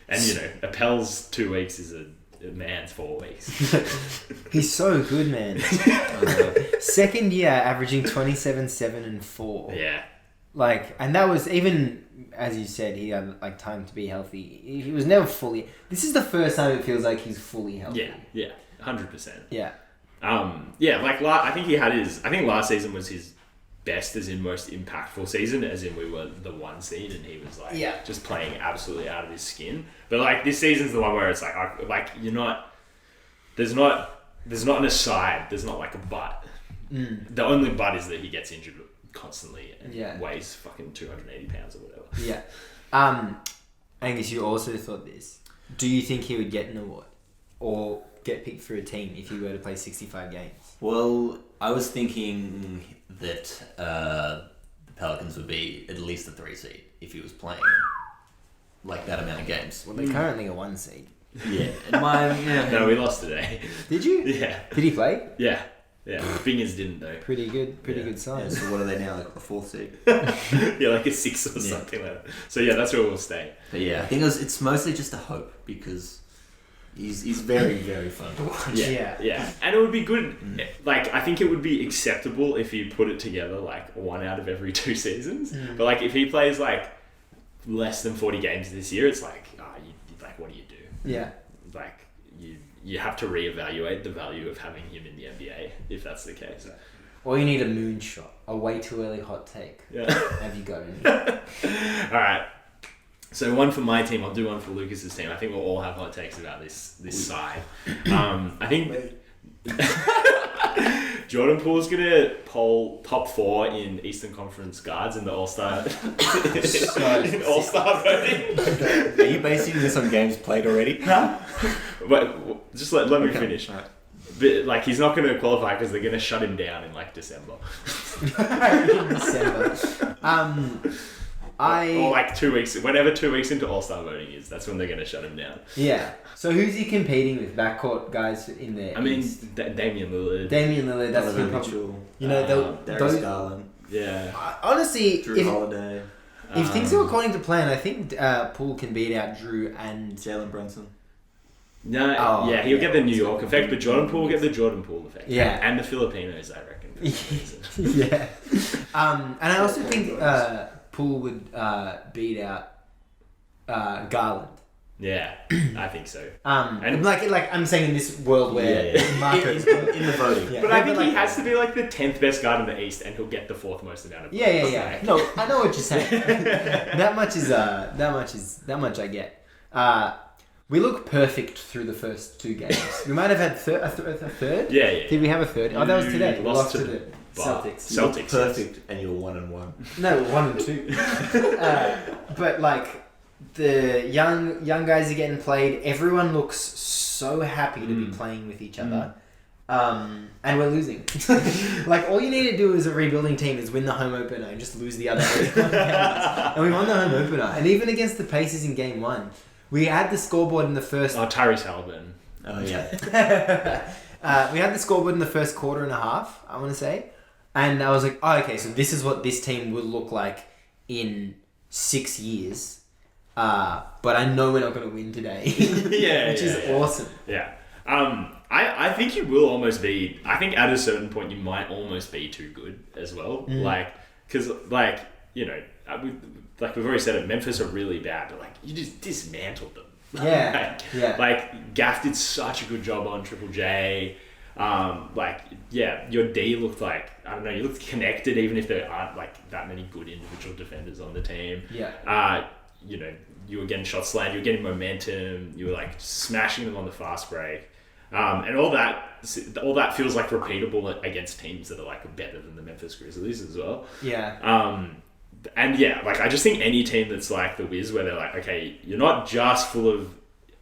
And a Pell's 2 weeks is a man's 4 weeks. He's so good, man. Second year, averaging 27, 7 and 4. Yeah, Like, and that was even, as you said, he had like time to be healthy. He was never fully. This is the first time it feels like he's fully healthy. yeah, 100%. Yeah. I think he had his. I think last season was his best, as in most impactful season, as in we were the 1 seed and he was like just playing absolutely out of his skin. But like this season's the one where it's like you're not. There's not an aside. There's not like a but. The only but is that he gets injured constantly and weighs fucking 280 pounds or whatever. Yeah. Angus, you also thought this. Do you think he would get an award, or get picked for a team if you were to play 65 games? Well, I was thinking that the Pelicans would be at least a 3 seed if he was playing like that amount of games. Well, they're currently a 1 seed. Yeah. No, we lost today. Did you? Yeah. Did he play? Yeah. Fingers didn't though. Pretty good Yeah, sign. so what are they now? Like the 4th seed? Yeah, like a 6 or something like that. So yeah, that's where we'll stay. But yeah, I think it's mostly just a hope because he's very, very fun to watch. Yeah. And it would be good, like, I think it would be acceptable if you put it together, like, 1 out of every 2 seasons. But, like, if he plays, like, less than 40 games this year, it's like, like, what do you do? Yeah. Like, you have to reevaluate the value of having him in the NBA, if that's the case. Or you need a moonshot. A way too early hot take. Yeah. Have you got any? Alright. So one for my team, I'll do one for Lucas's team. I think we'll all have hot takes about this side. I think Jordan Poole's gonna poll top 4 in Eastern Conference guards in the All-Star All-Star voting. Are you basing this on games played already? Huh? But just let me finish. Right. But, like, he's not going to qualify because they're going to shut him down in, like, December. In December. Or like 2 weeks, whenever 2 weeks into All-Star voting is, that's when they're going to shut him down. Yeah. So who's he competing with? Backcourt guys in there? I mean, Damian Lillard. That's the problem. Mitchell. You know, Darius those. Garland. Yeah. Honestly, Drew Holiday. if things go according to plan, I think Poole can beat out Drew and Jalen Brunson. No, he'll get the New York effect, but Jordan Poole will get the Jordan Poole effect. Yeah. And the Filipinos, I reckon. Yeah. And I also think Poole would beat out Garland. Yeah, I think so. And like I'm saying in this world where Marco's in the voting. Yeah. But I think he has to be like the 10th best guard in the East, and he'll get the 4th most amount of votes. Yeah. No, I know what you're saying. that much I get. We look perfect through the first 2 games. We might have had a third. Yeah. Did we have a third? Oh, that was today. We Lost lost to to the Celtics. You look perfect, and you're 1-1. No, 1 and 2. But like the young guys are getting played. Everyone looks so happy to be playing with each other. And we're losing. Like, all you need to do as a rebuilding team is win the home opener and just lose the other 81 games. And we won the home opener. And even against the Pacers in game 1, we had the scoreboard in the first... Oh, Tyrese Halliburton. Oh, yeah. we had the scoreboard in the first quarter and a half, I want to say. And I was like, oh, okay, so this is what this team will look like in 6 years. But I know we're not going to win today. Which is awesome. Yeah. I think you will almost be... I think at a certain point you might almost be too good as well. Like, because, like, you know... like we've already said it, Memphis are really bad, but like you just dismantled them. Like Gaff did such a good job on Triple J. Your D looked like, I don't know, you looked connected even if there aren't like that many good individual defenders on the team. You know, you were getting shots slammed, you were getting momentum, you were like smashing them on the fast break. And all that feels like repeatable against teams that are like better than the Memphis Grizzlies as well. And yeah, like I just think any team that's like the Wiz, where they're like, okay, you're not just full of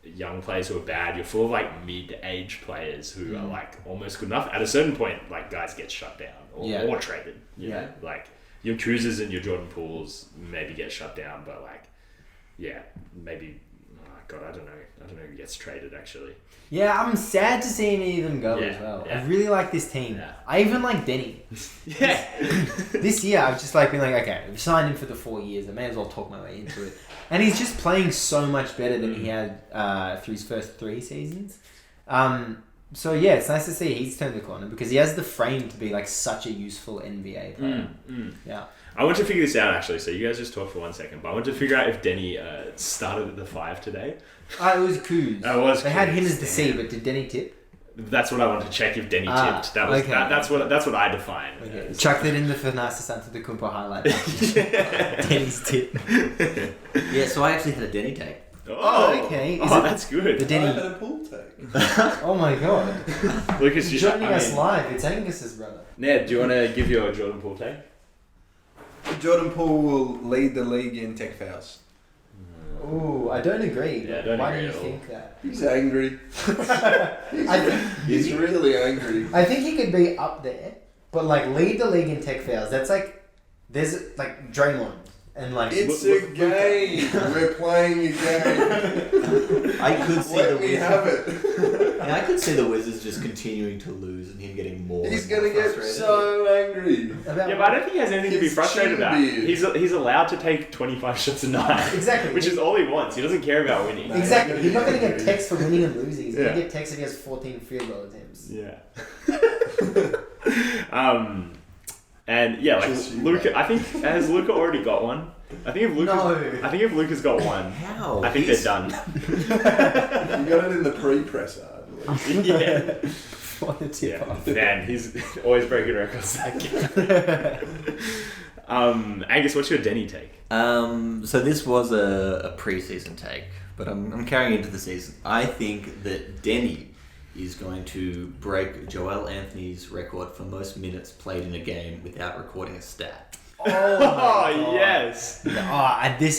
young players who are bad, you're full of like mid-age players who are like almost good enough. At a certain point, like guys get shut down or traded. You know? Like your Cruzes and your Jordan Pooles maybe get shut down, but like, maybe. God, I don't know who gets traded actually. Yeah, I'm sad to see any of them go as well. I really like this team. I even like Denny. This year, I've just like been like, okay, we've signed him for the 4 years. I may as well talk my way into it. And he's just playing so much better than he had through his first 3 seasons. So yeah, it's nice to see he's turned the corner because he has the frame to be like such a useful NBA player. Yeah. I want to figure this out actually, so you guys just talk for 1 second, but I want to figure out if Denny started at the 5 today. It was Kuz. They had him as the C, but did Denny tip? That's what I want to check if Denny tipped. That was okay. that's what I define. Okay. Chuck that in the Fernasa Antetokounmpo highlight. Denny's tip. Yeah, so I actually had a Denny take. Oh, okay. That's good. The Denny. I had a Poole take. Oh my god. Lucas, joining us live. It's Angus's brother. Ned, do you want to give your Jordan Poole take? Jordan Poole will lead the league in tech fouls. Ooh, I don't agree. Yeah, I don't Why do agree you at all. think that? He's angry. He's really angry. I think he could be up there, but like lead the league in tech fouls. That's like there's like Draymond and like It's a game. We're playing a game. I could see Let the me Wizards. have it. And I could see the Wizards just continuing to lose and him getting more. He's and more gonna get frustrated. so angry. about Yeah, but I don't think he has anything to be His frustrated about. chin beard. He's allowed to take 25 shots a night. Exactly. Which is all he wants. He doesn't care about winning. Exactly. He's not going to get text for winning and losing. He's going Yeah. to get text if he has 14 field goal attempts. Yeah. And yeah, like Just you, Luka. mate. I think has Luka already got one? I think if Luka's got one, How? I think they're done. You got it in the pre-presser, I believe. Yeah. What a tip Yeah. off. Man, he's always breaking records. Angus, what's your Denny take? So this was a pre-season take, but I'm carrying into the season. I think that Denny is going to break Joel Anthony's record for most minutes played in a game without recording a stat. Oh, yes.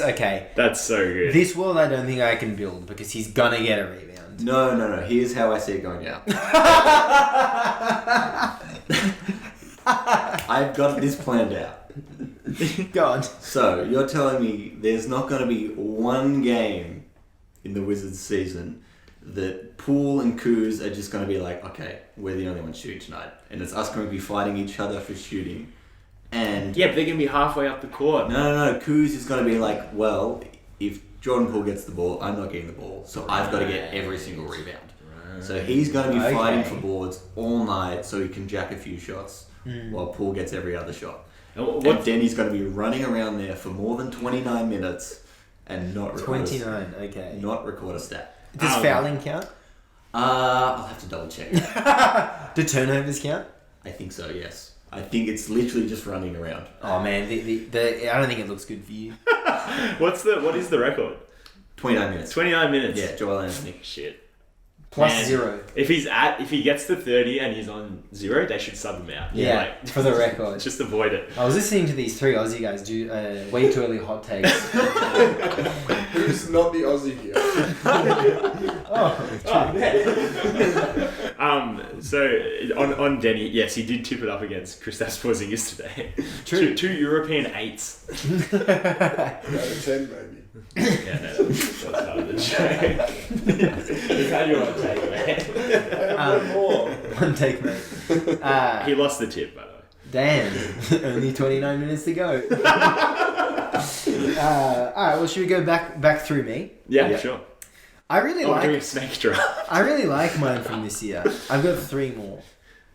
Okay. That's so good. This world I don't think I can build because he's going to get a rebound. No. Here's how I see it going down. I've got this planned out. Go on. So you're telling me there's not going to be one game in the Wizards season that Poole and Kuz are just going to be like, okay, we're the only ones shooting tonight, and it's us going to be fighting each other for shooting. And Yeah, but they're going to be halfway up the court. no, Kuz is going to be like, well, if Jordan Poole gets the ball, I'm not getting the ball, so I've got to get every single rebound. So he's going to be fighting for boards all night so he can jack a few shots while Poole gets every other shot. And Denny's going to be running around there for more than 29 minutes and not record 29, okay. not record a stat. Does fouling count? I'll have to double check. Do turnovers count? I think so, yes. I think it's literally just running around. Oh man, I don't think it looks good for you. What is the record? 29 minutes. 29 minutes. Yeah, Joel Anthony. Shit. Plus Man, 0. If he gets to 30 and he's on 0, they should sub him out. Yeah, Like, for the record. just avoid it. I was listening to these 3 Aussie guys do way too early hot takes. Who's not the Aussie here? So on Denny, yes, he did tip it up against Kristaps Porzingis today. True. two European 8s. Out of 10, maybe. Yeah, no, that's part of the joke. We've had you on tape, man. One more. One take, mate. He lost the tip, by the way. Damn. Only 29 minutes to go. Alright, well, should we go back through me? Yeah, sure. I really Doing a like snake draft. I really like mine from this year. I've got 3 more.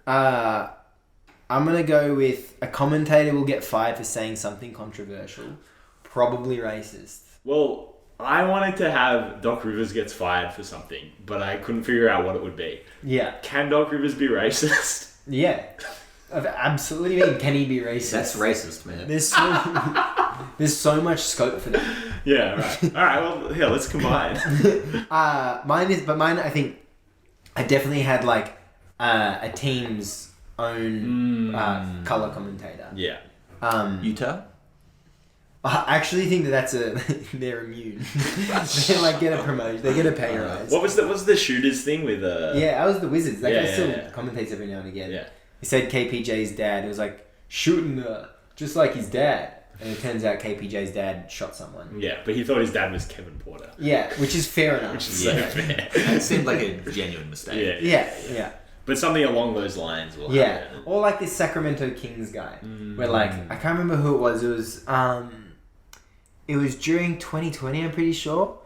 I'm going to go with a commentator will get fired for saying something controversial. Probably racist. Well, I wanted to have Doc Rivers gets fired for something, but I couldn't figure out what it would be. Yeah. Can Doc Rivers be racist? Yeah. Absolutely. Can he be racist? That's racist, man. There's so much scope for that. Yeah, right. All right, well, yeah, let's combine. Mine, I think, I definitely had like a team's own color commentator. Yeah. Utah? I actually think that's they're immune. They like get a promotion. They get a pay rise. What was the shooters thing with Yeah, I was the Wizards. That Yeah, guy yeah, still yeah. commentates every now and again. Yeah. He said KPJ's dad. He was like shooting just like his dad. And it turns out KPJ's dad shot someone. Yeah, but he thought his dad was Kevin Porter. Yeah, which is fair enough. Which is so fair. It seemed like a genuine mistake. Yeah. But something along those lines will Yeah. happen. Or like this Sacramento Kings guy. Where like, I can't remember who it was. It was during 2020, I'm pretty sure.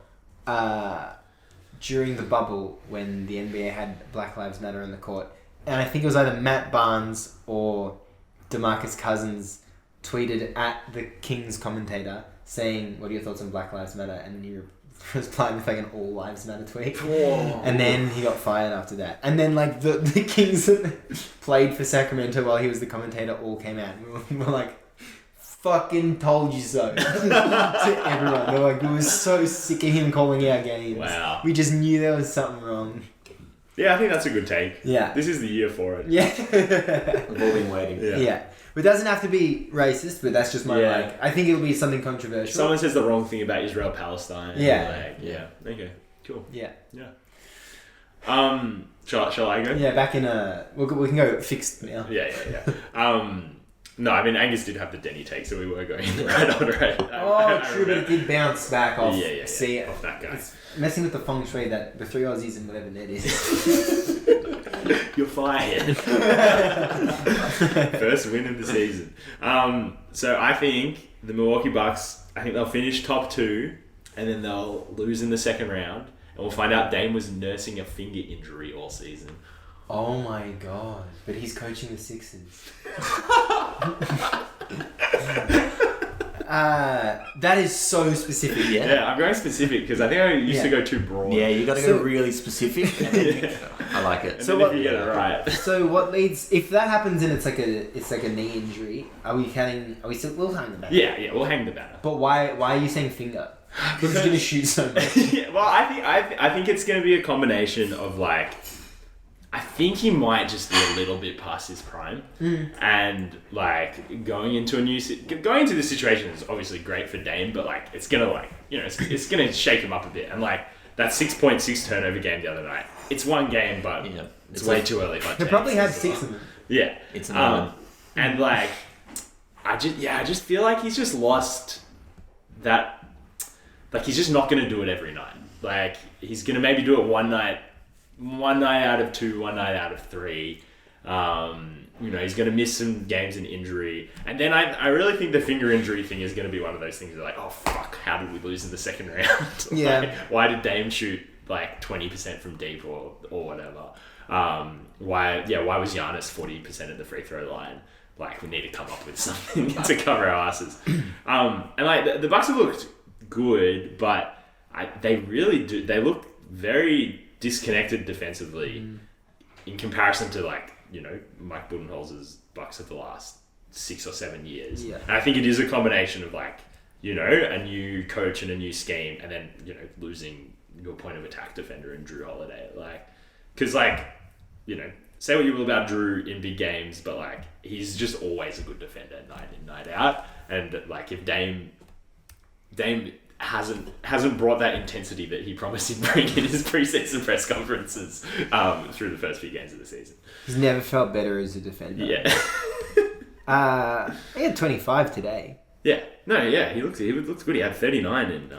During the bubble when the NBA had Black Lives Matter on the court. And I think it was either Matt Barnes or DeMarcus Cousins tweeted at the Kings commentator saying, "What are your thoughts on Black Lives Matter?" And then he replied with like an All Lives Matter tweet. Whoa. And then he got fired after that. And then like the Kings that played for Sacramento while he was the commentator all came out. We were like, "Fucking told you so." To everyone. They're like, we were so sick of him calling our games. Wow. We just knew there was something wrong. Yeah, I think that's a good take. Yeah. This is the year for it. Yeah. We've all been waiting. Yeah. Yeah. It doesn't have to be racist, but that's just my like. I think it'll be something controversial. Someone says the wrong thing about Israel Palestine. Yeah. Yeah. Okay. Cool. Yeah. Shall I go? Yeah. Back in we can go fixed now. Yeah. No, I mean Angus did have the Denny take, so we were going right on right. True, but it did bounce back off. Yeah. See, off that guy. it's messing with the feng shui that the 3 Aussies and whatever net is. You're fired. First win of the season. So I think the Milwaukee Bucks, I think they'll finish top 2 and then they'll lose in the second round. And we'll find out Dame was nursing a finger injury all season. Oh my god. But he's coaching the Sixers. That is so specific. Yeah, I'm going specific because I think I used to go too broad. Yeah, you got to go really specific. I like it. And So then what- if you get it right. So what leads if that happens and it's like a knee injury, we'll hang the banner. Yeah, we'll hang the banner. But why are you saying finger? Because he's gonna shoot so much. Yeah, well, I think it's going to be a combination of like, I think he might just be a little bit past his prime, and like going into this situation is obviously great for Dame, but like it's gonna it's gonna shake him up a bit, and like that 6.6 turnover game the other night, it's one game, but it's way too early. He'll probably have 6 of them. Yeah, It's annoying. and like I just feel like he's just lost that. Like he's just not going to do it every night. Like he's going to maybe do it one night out of 2, one night out of 3. He's going to miss some games in injury. And then I really think the finger injury thing is going to be one of those things like, oh fuck, how did we lose in the second round? Yeah. Like, why did Dame shoot like 20% from deep or whatever? Why was Giannis 40% at the free throw line? Like we need to come up with something to cover our asses. And like the Bucks have looked good, but they really do. They look very disconnected defensively in comparison to Mike Budenholzer's Bucks of the last 6 or 7 years. Yeah. And I think it is a combination of a new coach and a new scheme, and then losing your point of attack defender in Drew Holiday. Because say what you will about Drew in big games, but he's just always a good defender night in night out, and if Dame hasn't brought that intensity that he promised he'd bring in his preseason press conferences through the first few games of the season. He's never felt better as a defender. Yeah. He had 25 today. Yeah. No, yeah, he looks good. He had 39 in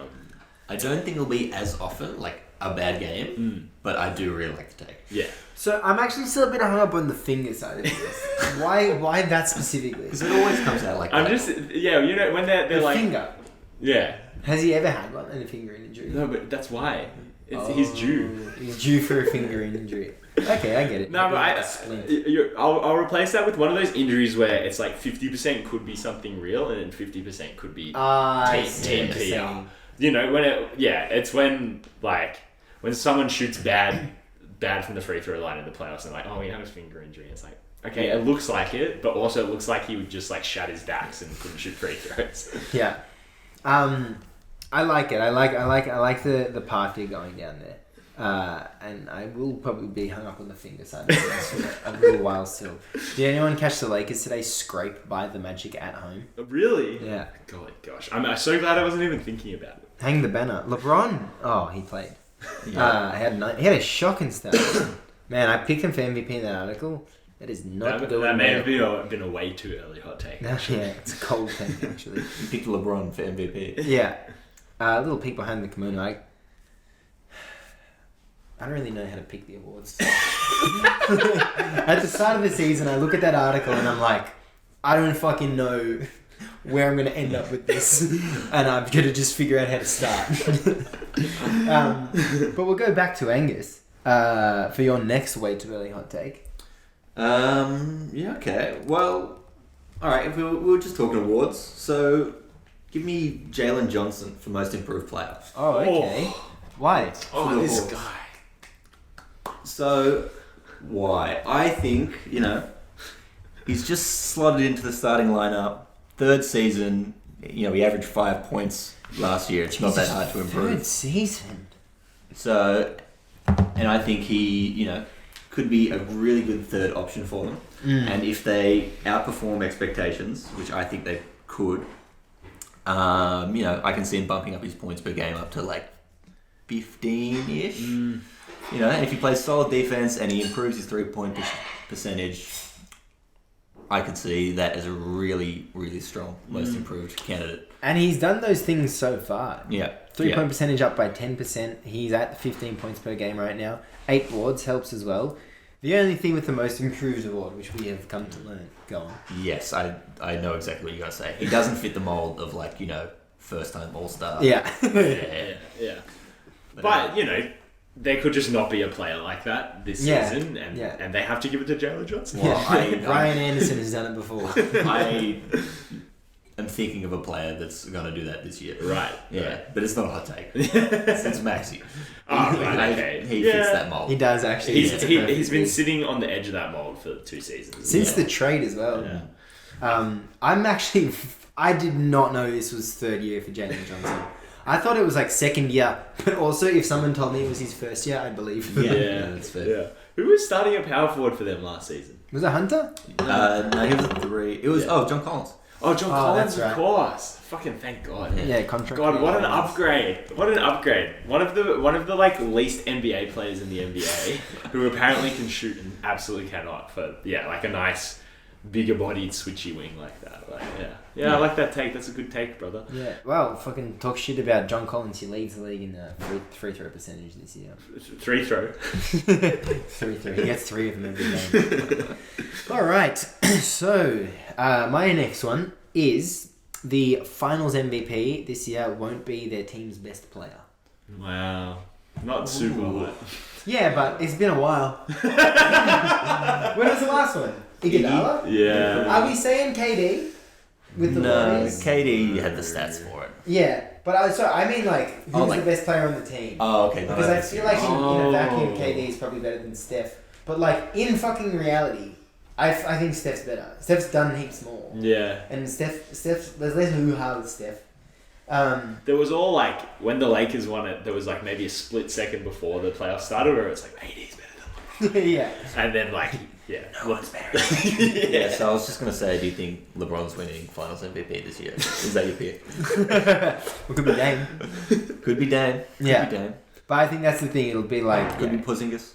I don't think it'll be as often a bad game, but I do really like the take. Yeah. So I'm actually still a bit hung up on the finger side of this. Why that specifically? Because it always comes out like I'm that. just when they're The like finger. Yeah. Has he ever had one and a finger injury? No, but that's why. He's due. He's due for a finger injury. Okay, I get it. No, Maybe but like a splint. I'll replace that with one of those injuries where it's 50% could be something real and then 50% could be I see team what you're saying. PR. It's when when someone shoots bad from the free throw line in the playoffs and he had a finger injury. It's okay, it looks like it, but also it looks like he would just shat his backs and couldn't shoot free throws. Yeah. I like it. I like the path you're going down there. And I will probably be hung up on the finger side of things for a little while still. Did anyone catch the Lakers today scrape by the Magic at home? Really? Yeah. Golly gosh. I'm so glad I wasn't even thinking about it. Hang the banner. LeBron. Oh, he played. He had a shocking start. Man, I picked him for MVP in that article. That is not That going may well. have been a way too early hot take. Yeah, it's a cold take actually. You picked LeBron for MVP. Yeah. A little peek behind the kimono. I don't really know how to pick the awards. At the start of the season, I look at that article and I'm like, I don't fucking know where I'm going to end up with this. And I'm going to just figure out how to start. But we'll go back to Angus for your next way too early hot take. Yeah, okay. Well, alright, we were just talking awards. So, give me Jalen Johnson for most improved player. Oh, okay. Why? Oh, this Hawks. guy. So, why? I think, he's just slotted into the starting lineup. 3rd season, he averaged 5 points last year. It's not that hard to improve. 3rd season. So, and I think he, could be a really good third option for them. And if they outperform expectations, which I think they could, I can see him bumping up his points per game up to like 15-ish. And if he plays solid defense and he improves his 3-point percentage, I could see that as a really, really strong most improved candidate. And he's done those things so far. Yeah. 3-point percentage up by 10%. He's at 15 points per game right now. 8 boards helps as well. The only thing with the most improved award, which we have come to learn. Go on. Yes, I know exactly what you're going to say. He doesn't fit the mold of first-time All-Star. Yeah. Yeah. But, there could just not be a player like that this season, and they have to give it to Jalen Johnson. Well, Ryan Anderson has done it before. I am thinking of a player that's going to do that this year. Right. Yeah, right. but it's not a hot take. It's Maxi. Oh, right, okay. He fits that mold. He does actually. He's been sitting on the edge of that mold for 2 seasons. Since the trade as well. Yeah. I did not know this was 3rd year for Jalen Johnson. I thought it was like 2nd year, but also if someone told me it was his 1st year, I'd believe. Yeah, that's fair. Yeah. Who was starting at power forward for them last season? Was it Hunter? No, he was a 3. It was John Collins. Oh, John Collins, that's right. of course. Fucking thank God. Yeah, contract. God, what an upgrade! What an upgrade! One of the least NBA players in the NBA, who apparently can shoot and absolutely cannot. For a nice, bigger bodied switchy wing like that. I like that take. That's a good take, brother. Yeah. Well, fucking talk shit about John Collins. He leads the league in free throw percentage this year. Free throw. 3-3. He gets 3 of them every game. All right. So my next one is the Finals MVP this year won't be their team's best player. Wow. Not super hot. Yeah, but it's been a while. When was the last one? Iguodala? Yeah. Are we saying KD with the Warriors? KD had the stats for it. Yeah, but I mean who's the best player on the team? Oh, okay. Because I feel like in a vacuum, KD is probably better than Steph. But in fucking reality, I think Steph's better. Steph's done heaps more. Yeah. And Steph, there's less hoo-ha with Steph. There was all when the Lakers won it, there was maybe a split second before the playoffs started where it's AD's better than LeBron. Yeah. And then no one's better. Yeah, so I was just going to say, do you think LeBron's winning Finals MVP this year? Is that your pick? It could be Dame. Could be Dame. Yeah. Could be Dame. But I think that's the thing. It'll be Could be Porzingis.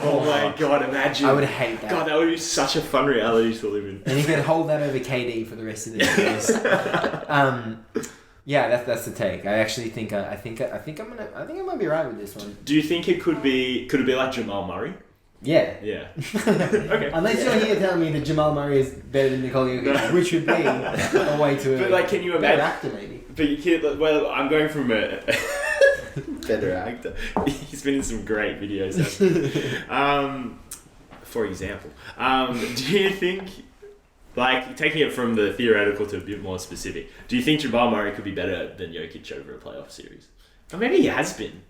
Oh my God, imagine. I would hate that. God, that would be such a fun reality to live in. And you can hold that over KD for the rest of the years. Yeah, that's the take. I actually think I think I might be right with this one. Do you think it could be like Jamal Murray? Yeah. Yeah. Okay. Unless you're here telling me that Jamal Murray is better than Nikola Jokic, which would be a way to. But can you imagine? Better actor, maybe. But you can't. Well, I'm going from a better actor. He's been in some great videos. For example, do you think? Taking it from the theoretical to a bit more specific, do you think Jamal Murray could be better than Jokic over a playoff series? Or maybe he has been.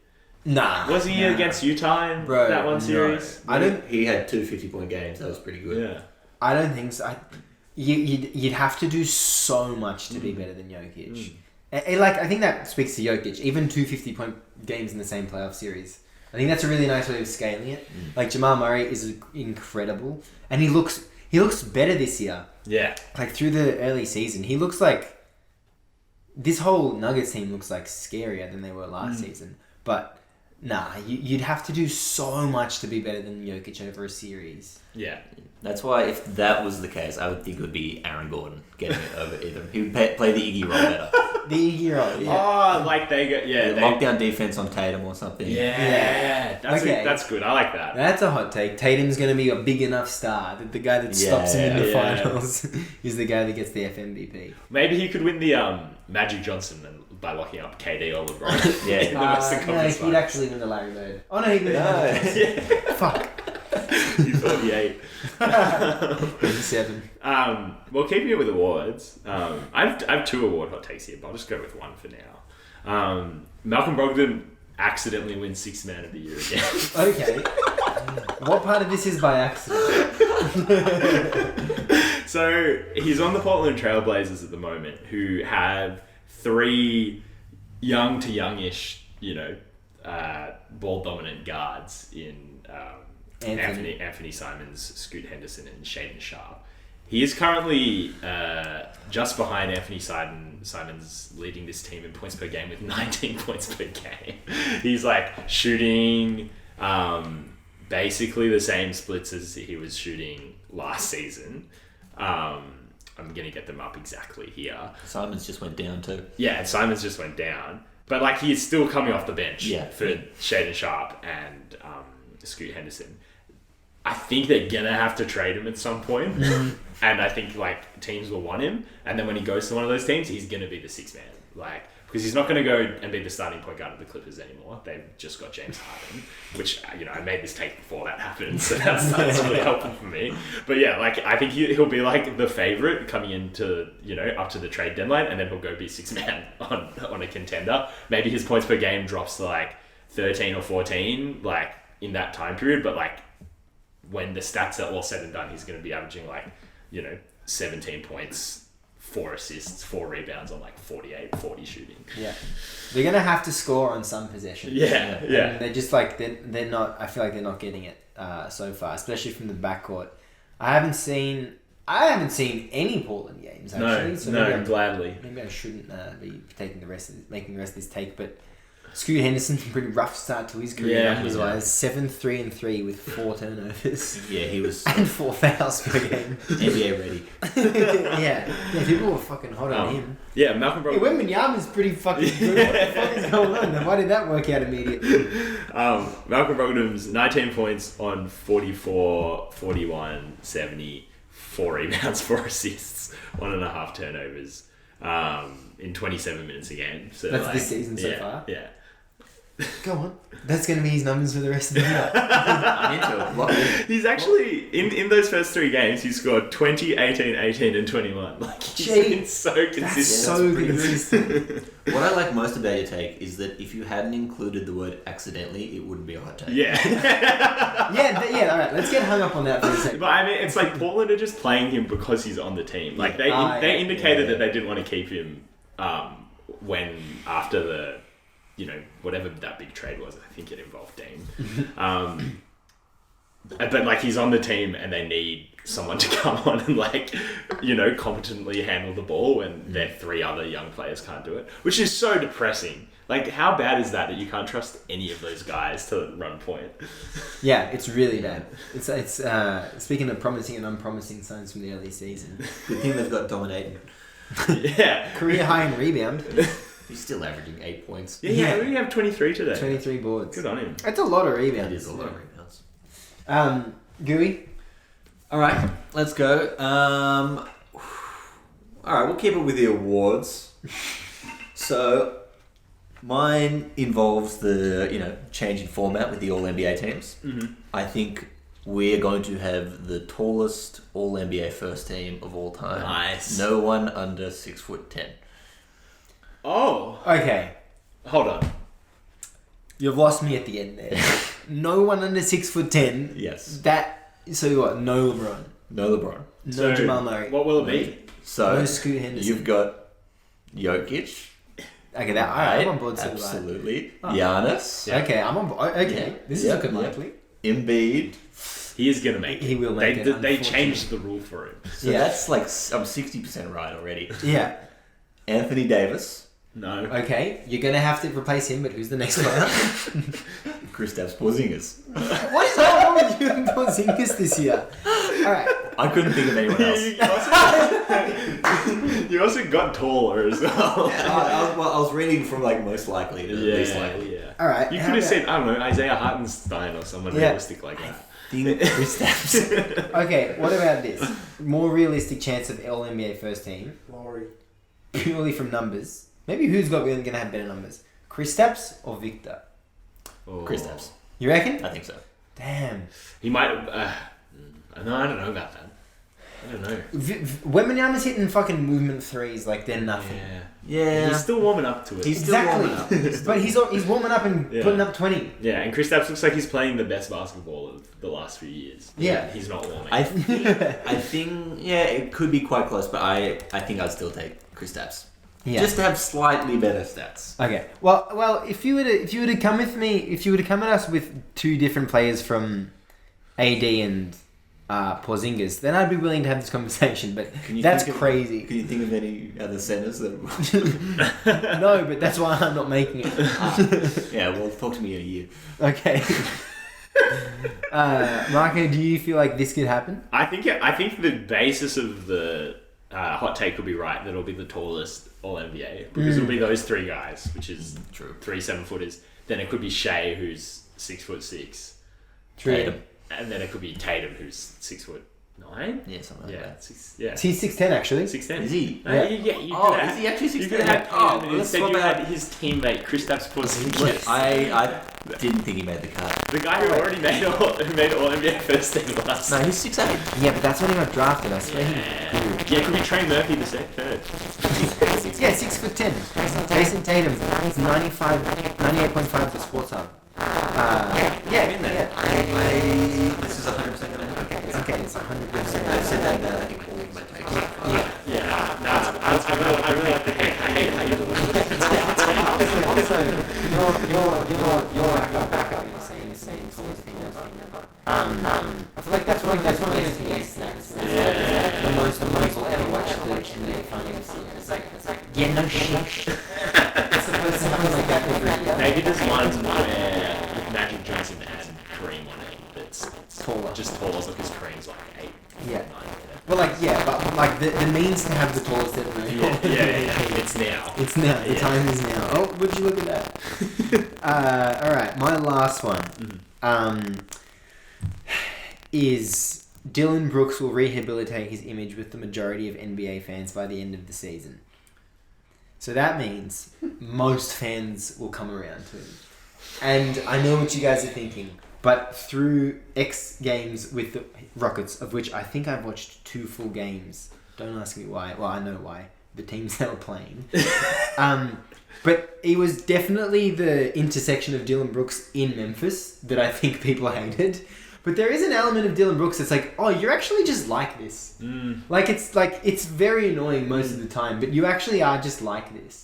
Nah. Was he against Utah in that one series? No. He had 2 50-point games. That was pretty good. Yeah. I don't think so. You'd have to do so much to be better than Jokic. I think that speaks to Jokic. Even 2 50-point games in the same playoff series. I think that's a really nice way of scaling it. Jamal Murray is incredible. And he looks better this year. Yeah. Through the early season, he looks like... This whole Nuggets team looks scarier than they were last season. But, nah, you'd have to do so much to be better than Jokic over a series. Yeah. That's why if that was the case, I would think it would be Aaron Gordon getting it over either. He would play the Iggy role better. The Iggy role, yeah. Oh, they go... Yeah. Lockdown defense on Tatum or something. Yeah. That's good. I like that. That's a hot take. Tatum's going to be a big enough star that the guy that stops him in the finals is the guy that gets the FMVP. Maybe he could win the Magic Johnson by locking up KD or LeBron. Yeah. In the Western Conference he'd actually win the Larry Bird. Oh, no, he'd win the Fuck. He's 38. 37. Well, keeping it with awards, I have 2 award hot takes here, but I'll just go with one for now. Malcolm Brogdon accidentally wins 6th Man of the Year again. Okay. What part of this is by accident? So, he's on the Portland Trailblazers at the moment, who have 3 young to youngish, ball-dominant guards in... Anthony Simons, Scoot Henderson, and Shaden Sharp. He is currently just behind Anthony Simons, leading this team in points per game with 19 points per game. He's like shooting basically the same splits as he was shooting last season. I'm going to get them up exactly here. Simons just went down too. Yeah, and Simons just went down. But like he's still coming off the bench for Shaden Sharp and Scoot Henderson. I think they're going to have to trade him at some point. And I think like teams will want him. And then when he goes to one of those teams, he's going to be the sixth man. Like, because he's not going to go and be the starting point guard of the Clippers anymore. They've just got James Harden, which, I made this take before that happened. So that's really helpful for me. But yeah, like, I think he'll be like the favorite coming into, up to the trade deadline. And then he'll go be sixth man on a contender. Maybe his points per game drops to like 13 or 14, like in that time period. But like, when the stats are all said and done, he's going to be averaging like, 17 points, 4 assists, 4 rebounds on like 40 shooting. Yeah. They're going to have to score on some possessions. Yeah. And they're just like, they're not, I feel like they're not getting it so far, especially from the backcourt. I haven't seen any Portland games actually. Gladly. Maybe I shouldn't be making the rest of this take, but Scoot Henderson's a pretty rough start to his career numbers-wise. 7-3-3 with 4 turnovers. Yeah, he was... and 4 fouls per game. NBA ready. yeah, people were fucking hot on him. Yeah, Malcolm Brogdon. Wembanyama's pretty fucking good. What the fuck is going on? Why did that work out immediately? Malcolm Brogdon's 19 points on 44, 41, 70, 4 rebounds, 4 assists, 1.5 turnovers in 27 minutes a game. So that's this season so far? Yeah. Go on. That's going to be his numbers for the rest of the year. I'm into it. He's actually, in those first 3 games, he scored 20, 18, 18, and 21. Like, he's been so consistent. That's so consistent. What I like most about your take is that if you hadn't included the word accidentally, it wouldn't be a hot take. Yeah. yeah, alright, let's get hung up on that for a second. But I mean, it's like Portland are just playing him because he's on the team. Like, they indicated that they didn't want to keep him when, after the, whatever that big trade was, I think it involved Dame. But like, he's on the team and they need someone to come on and like, competently handle the ball when their 3 other young players can't do it, which is so depressing. Like, how bad is that you can't trust any of those guys to run point? Yeah, it's really bad. It's speaking of promising and unpromising signs from the early season. Good thing they've got dominating. Yeah. Career high in rebound. He's still averaging 8 points. Yeah, we have 23 today. 23 boards. Good on him. That's a lot of rebounds. That is a lot of rebounds. Gooey? Alright, let's go. Alright, we'll keep it with the awards. So, mine involves the, change in format with the All-NBA teams. Mm-hmm. I think we're going to have the tallest All-NBA first team of all time. Nice. No one under 6'10". Oh. Okay. Hold on. You've lost me at the end there. No one under 6'10". Yes. So what? No LeBron. No LeBron. No Jamal Murray. What will it be? So, no Scoot Henderson. You've got Jokic. Okay, I'm on board. Absolutely. Giannis. Yeah. Okay, I'm on board. Okay, Yeah. this is looking likely. Embiid. He is going to make it. He will make it. They changed the rule for him. So that's like, I'm 60% right already. Yeah. Anthony Davis. No. Okay, you're going to have to replace him, but who's the next player? Kristaps Porzingis. What is going on with you and Porzingis this year? Alright. I couldn't think of anyone else. You also got taller as well. I was reading from like most likely to least likely. Yeah. Alright. You could have said, I don't know, Isaiah Hartenstein or someone realistic like that. Think Kristaps. Okay, what about this? More realistic chance of All-NBA first team. Laurie. Purely from numbers. Maybe who's going to have better numbers? Kristaps or Victor? Oh. Kristaps. You reckon? I think so. Damn. He might... no, I don't know about that. I don't know. Wembanyama's hitting fucking movement threes like they're nothing. Yeah. He's still warming up to it. He's still warming up. But he's warming up and putting up 20. Yeah, and Kristaps looks like he's playing the best basketball of the last few years. Yeah. He's not warming. I think, it could be quite close, but I think I'd still take Kristaps. Yeah. Just to have slightly better stats. Okay. Well, if you were to come at us with 2 different players from AD and Porzingis, then I'd be willing to have this conversation. But Can you that's think of- crazy. Can you think of any other centers that? No, but that's why I'm not making it. Yeah, well, talk to me in a year. Okay. Marco, do you feel like this could happen? I think the basis of the hot take will be right. That it'll be the tallest All NBA because it'll be those three guys, which is True. 3 7-footers. Then it could be Shea, who's 6'6", True. and then it could be Tatum, who's 6'9". Yeah, something like Yeah, that. He's 6'10", actually. 6'10". Is he? Yeah. You Oh, could is have- he actually You 6'10"? could have Oh, him, and let's instead swap you out. had his teammate Kristaps Porzingis, I didn't think he made the cut. the guy who already made all NBA first team last. No, he's 6'8". Yeah, but that's when he got drafted. I swear Yeah, it could be Trey Murphy the third. Yeah, 6'10". Jason Tatum, 98.5 for Sports Hub. Yeah, in there. This is 100% gonna happen. Okay, it's 100%. I've said that, I think all of my takes. Yeah, no, I really like the hate. I hate how you do it. Also, you're like a backup in the same towards females. I feel like that's one of those snaps. The most will ever watch the NBA finals. It's like, yeah, no shit. It's the first time like that every year. Maybe there's lines where Magic Johnson had Kareem on it that's Taller. just taller because Kareem's like 8. Yeah. 9, Well, but the means to have the tallest ever. yeah. It's now. It's now. The time is now. Oh, would you look at that? All right, my last one is Dillon Brooks will rehabilitate his image with the majority of NBA fans by the end of the season. So that means most fans will come around to him. And I know what you guys are thinking, but through X games with the Rockets, of which I think I've watched 2 full games. Don't ask me why. Well, I know why. The teams they were playing. But it was definitely the intersection of Dillon Brooks in Memphis that I think people hated. But there is an element of Dillon Brooks that's like, oh, you're actually just like this. It's very annoying most of the time, but you actually are just like this.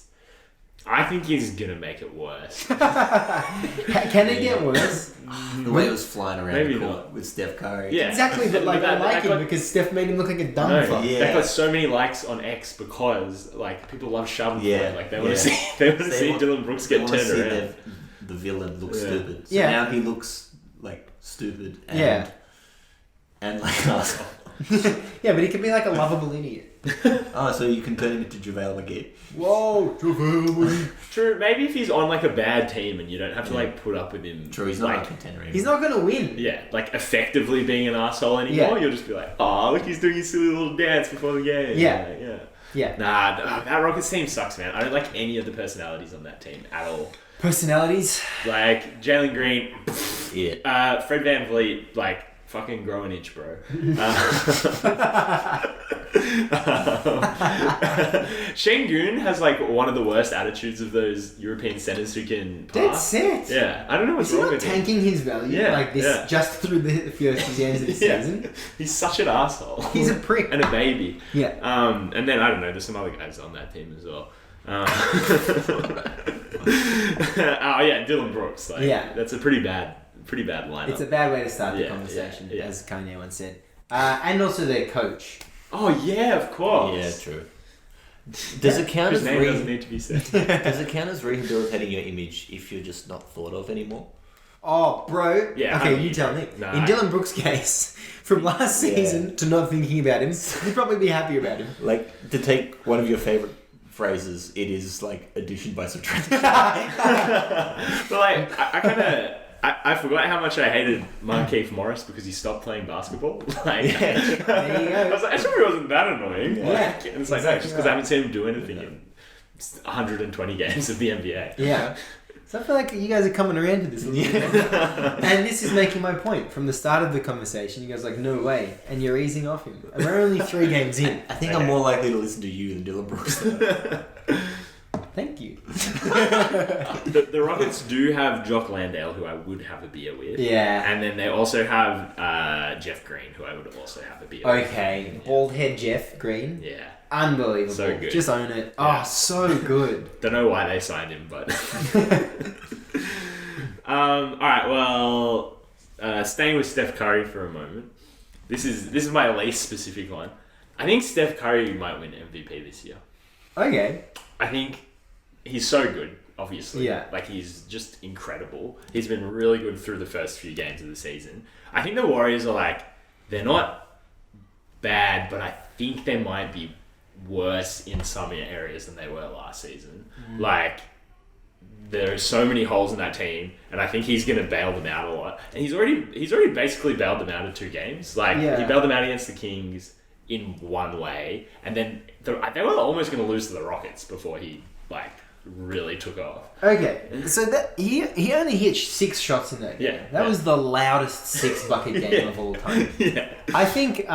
I think he's gonna make it worse. Can it get worse? The way it was flying around Maybe the court not. with Steph Curry. Yeah. Exactly, but I like him because Steph made him look like a dumb No, fuck. Yeah. They've got so many likes on X because people love shoving Yeah. for it. Like they want to Yeah. see Dillon Brooks get turned around. The villain looks Yeah. stupid. So Yeah. now he looks like stupid and like an asshole. Yeah, but he can be like a lovable idiot. Oh, so you can turn him into JaVale McGee. Whoa, True, maybe if he's on like a bad team and you don't have to put up with him. True, he's not like a contender anymore. he's not gonna win. Yeah, effectively being an asshole anymore. Yeah. You'll just be like, oh, look, he's doing his silly little dance before the game. Yeah. Yeah. Nah, that Rockets team sucks, man. I don't like any of the personalities on that team at all. Personalities. Like Jalen Green, Yeah. Fred VanVleet, fucking grow an inch, bro. Şengün has one of the worst attitudes of those European centers who can Dead pass. set. Yeah, I don't know what's Is he wrong not with him. tanking his value like this just through the first games of the Yeah. season? He's such an asshole. He's a prick. And a baby. Yeah. And then I don't know. There's some other guys on that team as well. Oh yeah, Dillon Brooks. That's a pretty bad lineup. It's a bad way to start the Yeah, conversation, yeah. as Kanye once said. And also their coach. Oh yeah, of course. Yeah, true. Does it count His as name doesn't need to be said. Does it count as rehabilitating your image if you're just not thought of anymore? Oh, bro. Yeah, Okay, I mean, you tell me. nah. In Dillon Brooks' case, from last season to not thinking about him, you'd probably be happy about him. Like, to take one of your favorite phrases, it is like addition by subtraction. But I forgot how much I hated Markieff Morris because he stopped playing basketball. There you I was go. like, actually, he wasn't that annoying. Yeah, And it's like, no, just because I haven't seen him do anything in 120 games of the NBA. Yeah. So I feel like you guys are coming around to this a little bit. And this is making my point. From the start of the conversation, you guys are like, no way. And you're easing off him. And we're only 3 games in. I think I'm more likely to listen to you than Dillon Brooks. Thank you. The Rockets do have Jock Landale, who I would have a beer with. Yeah. And then they also have Jeff Green, who I would also have a beer with. Okay. Bald head Jeff Green. Yeah. Unbelievable. So good. Just own it. Yeah. Oh, so good. Don't know why they signed him, but... Alright, well... staying with Steph Curry for a moment. This is my least specific one. I think Steph Curry might win MVP this year. Okay. I think he's so good, obviously. Yeah. Like, he's just incredible. He's been really good through the first few games of the season. I think the Warriors are like, they're not bad, but I think they might be worse in some areas than they were last season. Like, there are so many holes in that team, and I think he's going to bail them out a lot. And he's already basically bailed them out of 2 games. Like, he bailed them out against the Kings in one way, and then they were almost going to lose to the Rockets before he like really took off. Okay, so that he only hit 6 shots in that game. Yeah, that was the loudest 6 bucket game of all time. Yeah, I think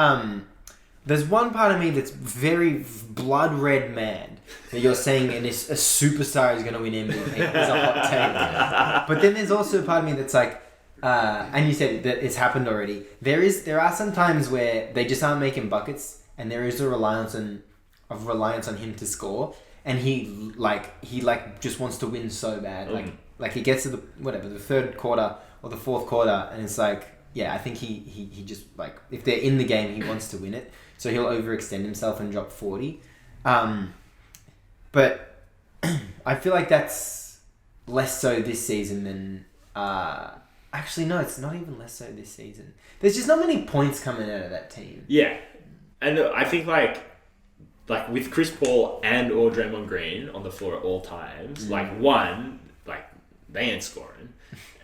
there's one part of me that's very blood red mad that you're saying a superstar is going to win MVP. It's a hot take, but then there's also a part of me that's like. And you said that it's happened already. There are some times where they just aren't making buckets, and there is a reliance on him to score, and he just wants to win so bad. Like he gets to the third quarter or the fourth quarter, and it's like, yeah, I think he just like, if they're in the game, he wants to win it, so he'll overextend himself and drop 40. But I feel like that's less so this season than. Actually, no, it's not even less so this season. There's just not many points coming out of that team. Yeah, and I think like with Chris Paul and or Draymond Green on the floor at all times, like, one, like, they ain't scoring,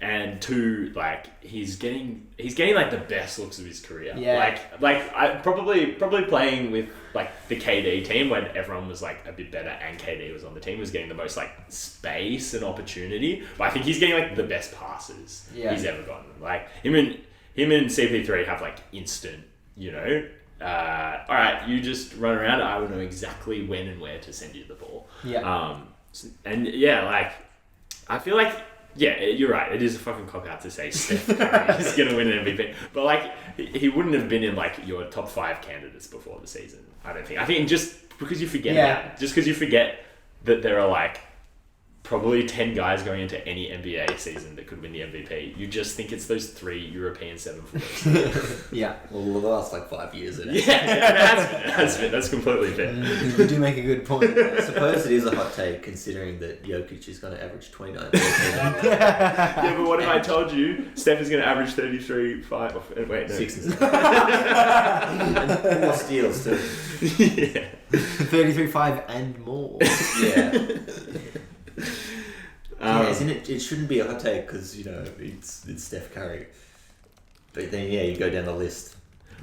and 2, like, he's getting like the best looks of his career. Yeah. Like I probably playing with like the KD team when everyone was like a bit better and KD was on the team, was getting the most like space and opportunity. But I think he's getting like the best passes he's ever gotten. Like him and CP3 have like instant, all right, you just run around. I will know exactly when and where to send you the ball. Yeah. And yeah, like I feel like. Yeah, you're right. It is a fucking cop-out to say Steph Curry is going to win an MVP. But, like, he wouldn't have been in, like, your top 5 candidates before the season, I don't think. I think just because you forget that. Just because you forget that there are, like, probably 10 guys going into any NBA season that could win the MVP. You just think it's those 3 European 7-footers. Yeah. Well, the last, like, 5 years. That's completely fair. You do make a good point. I suppose it is a hot take, considering that Jokic is going to average 29. Yeah, but what if I told you Steph is going to average 33, 5... Wait, no. 6 and 7. And 4 steals, too. Yeah. 33-5 and more. Yeah. Isn't it? It shouldn't be a hot take because it's Steph Curry. But then you go down the list.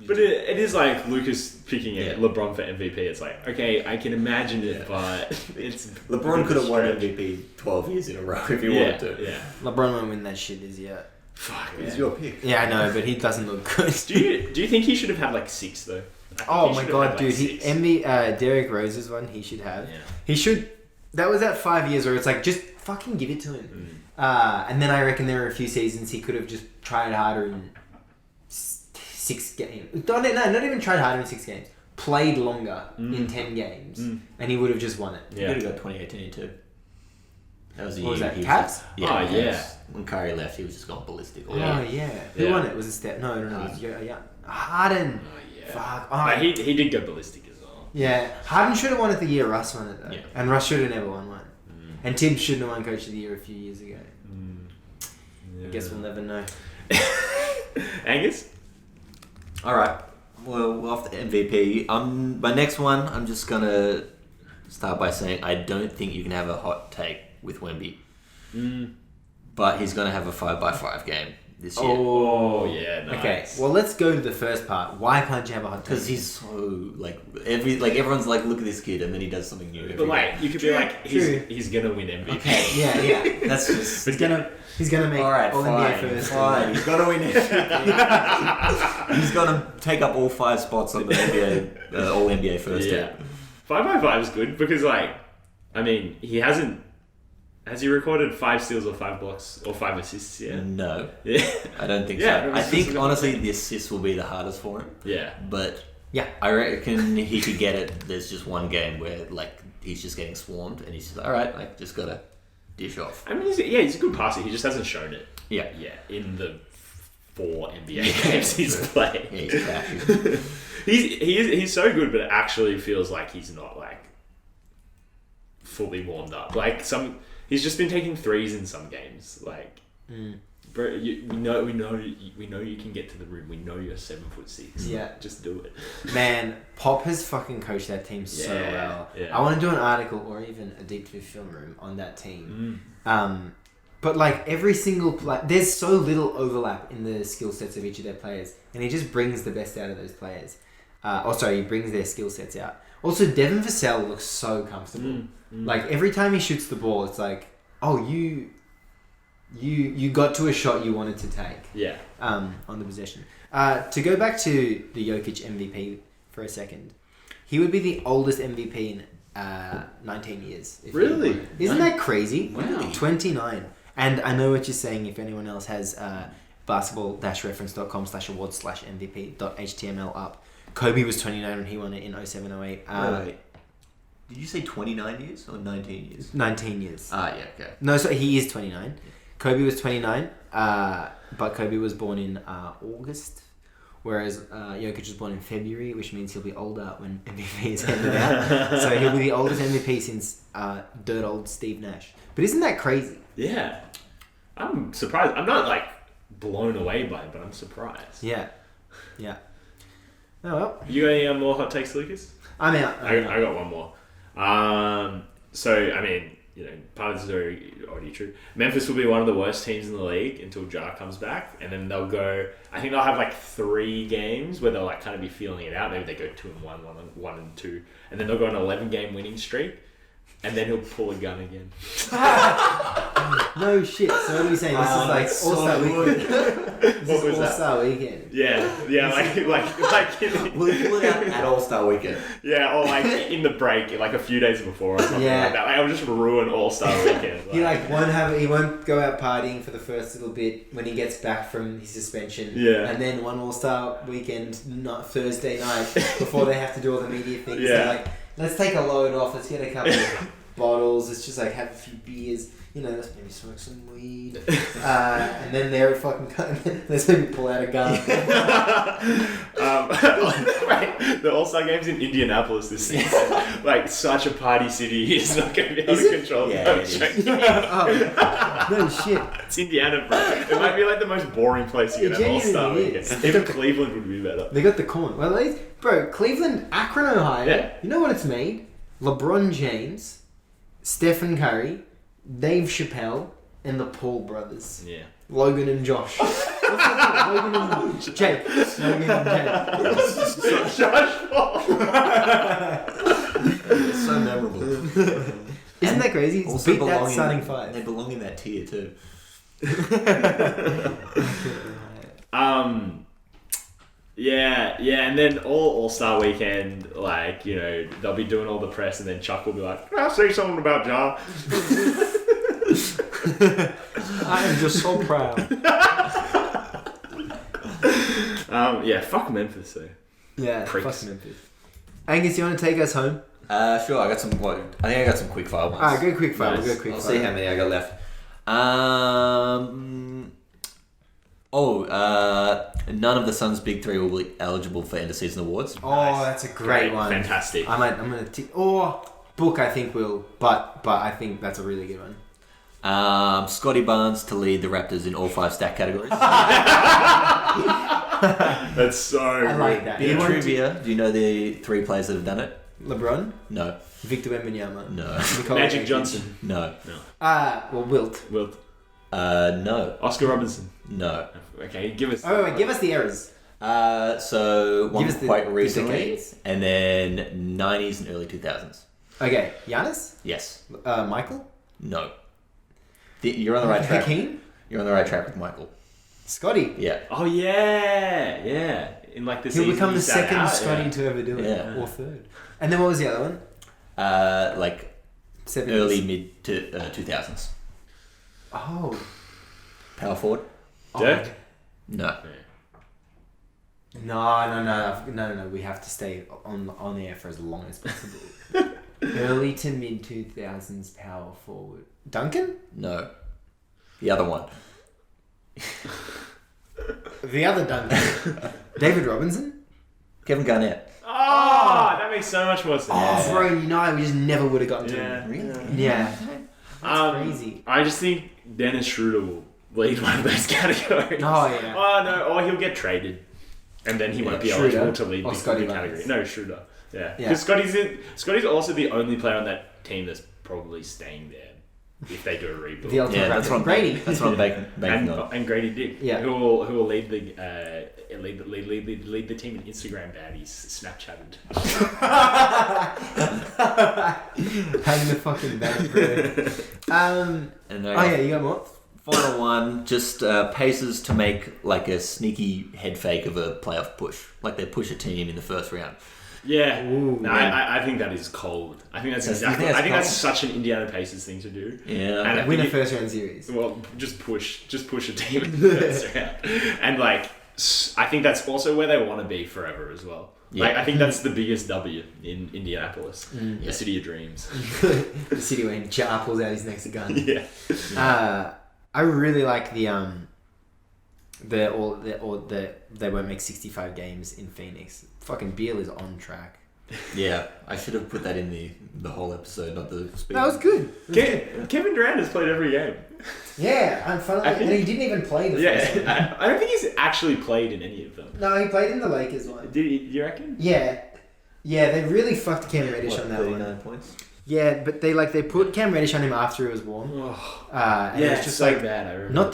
But it is like Lucas picking LeBron for MVP. It's like, okay, I can imagine it, but it's LeBron could have won MVP 12 years in a row if he wanted to. Yeah, LeBron won't win that shit this year. Fuck, it's your pick. Yeah, I know, but he doesn't look good. Do you think he should have had like 6 though? Oh my god, dude! Derrick Rose's one he should have. Yeah. He should. That was that 5 years where it's like, just fucking give it to him. And then I reckon there were a few seasons he could have just tried harder in 6 games. No, not even tried harder in 6 games. Played longer in 10 games, and he would have just won it. He could have got 2018 too. That was the What was year that? he Caps? Yeah. When Curry left, he was just going ballistic. Oh yeah. Who won it? Was it Steph? No. It was Harden. Oh yeah. Fuck. But he did go ballistic as well. Yeah, Harden should have won it the year Russ won it though. Yeah. And Russ should have never won one. And Tim shouldn't have won Coach of the Year a few years ago. Yeah. I guess we'll never know. Angus? Alright. Well, after MVP, my next one, I'm just going to start by saying I don't think you can have a hot take with Wemby. But he's going to have a 5x5 game this year. Oh, yeah, nice. Okay, well, let's go to the first part. Why can't you have a hot take? Because he's so, everyone's like, look at this kid, and then he does something new every But, like, game. you could be like, he's going to win MVP. Okay, yeah. That's just... He's gonna make Alright, all NBA first. Fine. He's got to win MVP. He's going to take up all 5 spots on the NBA, all NBA first. Yeah. 5x5 is good because, like, I mean, he hasn't... Has he recorded 5 steals or 5 blocks or 5 assists yet? No. Yeah. I don't think Yeah, so. I think, honestly, the assists will be the hardest for him. Yeah. But Yeah. I reckon he could get it. There's just one game where, like, he's just getting swarmed and he's just like, alright, like, just got to dish off. I mean, he's a good passer. He just hasn't shown it. Yeah. Yeah, in the 4 NBA games he's played. Yeah, he's crashing. He's so good, but it actually feels like he's not like fully warmed up. Like he's just been taking threes in some games. Like, bro, we know you can get to the rim. We know you're 7'6". Yeah, just do it. Man, Pop has fucking coached that team so well. Yeah. I want to do an article or even a deep dive film room on that team. But like every single play, there's so little overlap in the skill sets of each of their players, and he just brings the best out of those players. He brings their skill sets out. Also, Devin Vassell looks so comfortable. Like every time he shoots the ball, it's like, oh, you got to a shot you wanted to take. Yeah. On the possession. To go back to the Jokic MVP for a second, he would be the oldest MVP in 19 years. Really? Isn't that crazy? Wow. 29. And I know what you're saying. If anyone else has basketball-reference.com/awards/MVP.html up, Kobe was 29 when he won it in 07-08. Wait. Did you say 29 years or 19 years? 19 years. Yeah, okay. No, so he is 29. Kobe was 29, but Kobe was born in August, whereas Jokic was born in February, which means he'll be older when MVP is handed out. So he'll be the oldest MVP since dirt old Steve Nash. But isn't that crazy? Yeah. I'm surprised. I'm not like blown away by it, but I'm surprised. Yeah. Oh well. You got any more hot takes, Lucas? I'm out. I got one more. So, I mean, part of this is already true. Memphis will be one of the worst teams in the league until Ja comes back. And then they'll go... I think they'll have like 3 games where they'll like kind of be feeling it out. Maybe they go 2-1, 1-2. And then they'll go on an 11-game winning streak. And then he'll pull a gun again. No shit. So what are we saying? This is like All-Star Weekend. This is All-Star Weekend. Yeah, like We'll pull it out at All-Star Weekend. Yeah, or like in the break, like a few days before or something like that. Like, I'll just ruin All-Star Weekend. He won't go out partying for the first little bit when he gets back from his suspension. Yeah. And then one All-Star Weekend, not Thursday night, before they have to do all the media things. Yeah. They're like, let's take a load off. Let's get a couple of bottles. Let's just like have a few beers. Let's maybe smoke some weed. And then they're fucking let's maybe pull out a gun. The All-Star Games in Indianapolis this season, like such a party city, is not going to be able to control the No shit. It's Indiana, bro. It might be like the most boring place you can have All-Star Weekend. Even Cleveland would be better. They got the corn. Well, at least, bro, Cleveland, Akron, Ohio. Yeah. You know what it's made? LeBron James, Stephen Curry, Dave Chappelle, and the Paul brothers. Yeah. Logan and Josh. Logan and Jake. Logan and Jake. Josh Paul. It's so memorable. Isn't that crazy? It's Also beat that starting 5. They belong in that tier too. Yeah, and then All-Star Weekend, like, they'll be doing all the press, and then Chuck will be like, I'll say something about Ja. I am just so proud. Fuck Memphis, though. Yeah, Pricks. fuck Memphis. Angus, you want to take us home? Sure. I got some. I think I got some quick fire ones. Alright, go quick fire. Nice. We'll go quick I'll fire. see how many I got left. None of the Suns' big 3 will be eligible for end of season awards. Oh, that's a great one. Fantastic. I'm gonna tick. Book I think will, but I think that's a really good one. Scotty Barnes to lead the Raptors in all 5 stat categories. That's so good. I like that. Bit of trivia. Do you know the 3 players that have done it? LeBron, No. Victor Wembanyama, No. Nikola Magic Jokic. Johnson. No. Wilt. Wilt. No. Oscar Robertson. No. Okay, give us... Oh, wait, give us the errors. So one Give us the quite recently, decades. and then 90s and early 2000s. Okay, Giannis, Yes. Michael, No. You're on the right track. Hakeem, You're on the right track with Michael. Scotty. Yeah. Oh, yeah. In like the He'll season become he the sat second out, Scotty to ever do it, Yeah. or third. And then what was the other one? Like 70s. early mid to 2000s. Oh. Power forward. Dirk? No. No. We have to stay on the air for as long as possible. Early to mid 2000s power forward. Duncan? No. The other one. The other Duncan. David Robinson? Kevin Garnett. Oh, that makes so much more sense. Oh, bro, you know, we just never would have gotten to Yeah. him. Really? Yeah. That's crazy. I just think Dennis Schroeder will lead one of those categories. Oh, yeah. Oh, no, or he'll get traded. And then he won't be Schroeder eligible to lead or the Scotty category. Barnes? No, Schroeder. Yeah. Yeah. Because Scotty's also the only player on that team that's probably staying there if they do a rebuild. The ultimate Yeah, that's what I'm Brady. That's what I'm banking on. And Grady Dick, Yeah. who will lead the lead the team in Instagram baddies, Snapchatted. Hang the fucking banner, bro. And Oh, yeah, you got more? final one, just Pacers to make like a sneaky head fake of a playoff push, like they push a team in the first round. Yeah, Ooh, no, I think that is cold. I think that's That's- exactly. you think I think that's that's such an Indiana Pacers thing to do. Yeah, And I Win a think first round series. well, just push a team in the first round, and like I think that's also where they want to be forever as well. Yeah. Like I think that's the biggest W in Indianapolis, Mm. the city of dreams. The city where Jar pulls out his next gun. Yeah. I really like they won't make 65 games in Phoenix. Fucking Beal is on track. yeah. I should have put that in the whole episode, not the speed. That was good. Kevin Durant has played every game. Yeah, and funnily, I think- and he didn't even play the first one. Yeah, I don't think he's actually played in any of them. No, he played in the Lakers one. Did you reckon? Yeah, they really fucked Cam Reddish on that one. 39 points. Yeah, but they put Cam Reddish on him after he was warm. And Yeah, it's just so like bad. I remember. not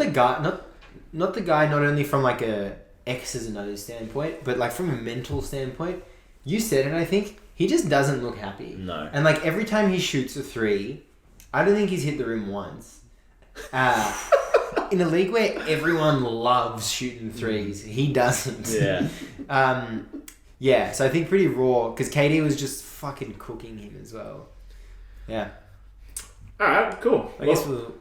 the guy not only from like a X's and O's standpoint, but like from a mental standpoint. You said it, I think. He just doesn't look happy. No. And like every time he shoots a three, I don't think he's hit the rim once. In a league where everyone loves shooting threes, he doesn't. Yeah. Yeah, so I think pretty raw, because KD was just fucking cooking him as well. Yeah. All right. Cool. I guess we'll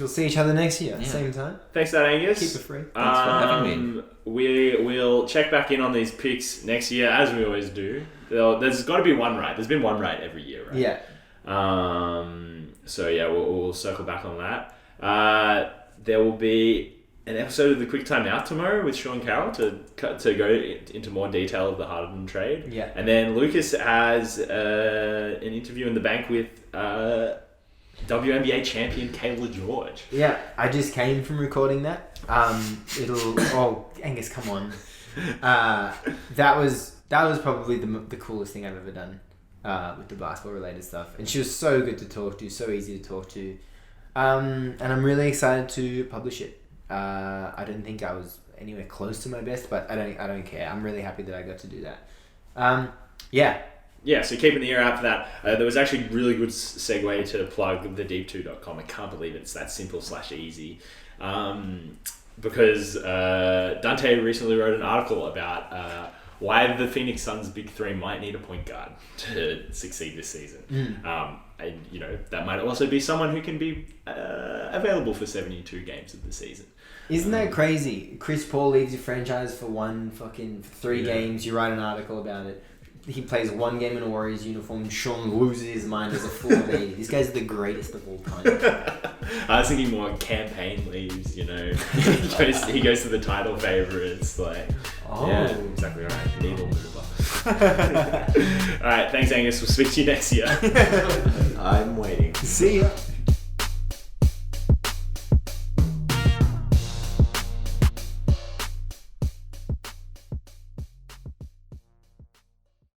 see each other next year at the same time. Thanks, for that Angus. Keep it free. Thanks for having me. We'll check back in on these picks next year, as we always do. There's got to be one right. There's been one right every year, right? Yeah. So yeah, we'll circle back on that. There will be an episode of the Quick Time Out tomorrow with Sean Carroll to go into more detail of the Harden trade. Yeah. And then Lucas has an interview in the bank with WNBA champion Kayla George. Yeah, I just came from recording that. Angus, come on. That was probably the coolest thing I've ever done with the basketball related stuff. And she was so good to talk to, so easy to talk to. And I'm really excited to publish it. I don't think I was anywhere close to my best, but I don't care. I'm really happy that I got to do that. Yeah, so keeping the ear out for that. There was actually a really good segue to plug thedeep2.com. I can't believe it's that simple / easy. Because Dante recently wrote an article about why the Phoenix Suns' big three might need a point guard to succeed this season. And, you know, that might also be someone who can be available for 72 games of the season. Isn't that crazy? Chris Paul leaves your franchise for 3 games. You write an article about it. He plays 1 game in a Warriors uniform. Sean loses his mind as a fool of 80. This guy's the greatest of all time. I was thinking more campaign leaves, you know. he goes to the title favorites. Like, yeah, exactly right. Needle mover. All right, thanks, Angus. We'll speak to you next year. I'm waiting. See ya.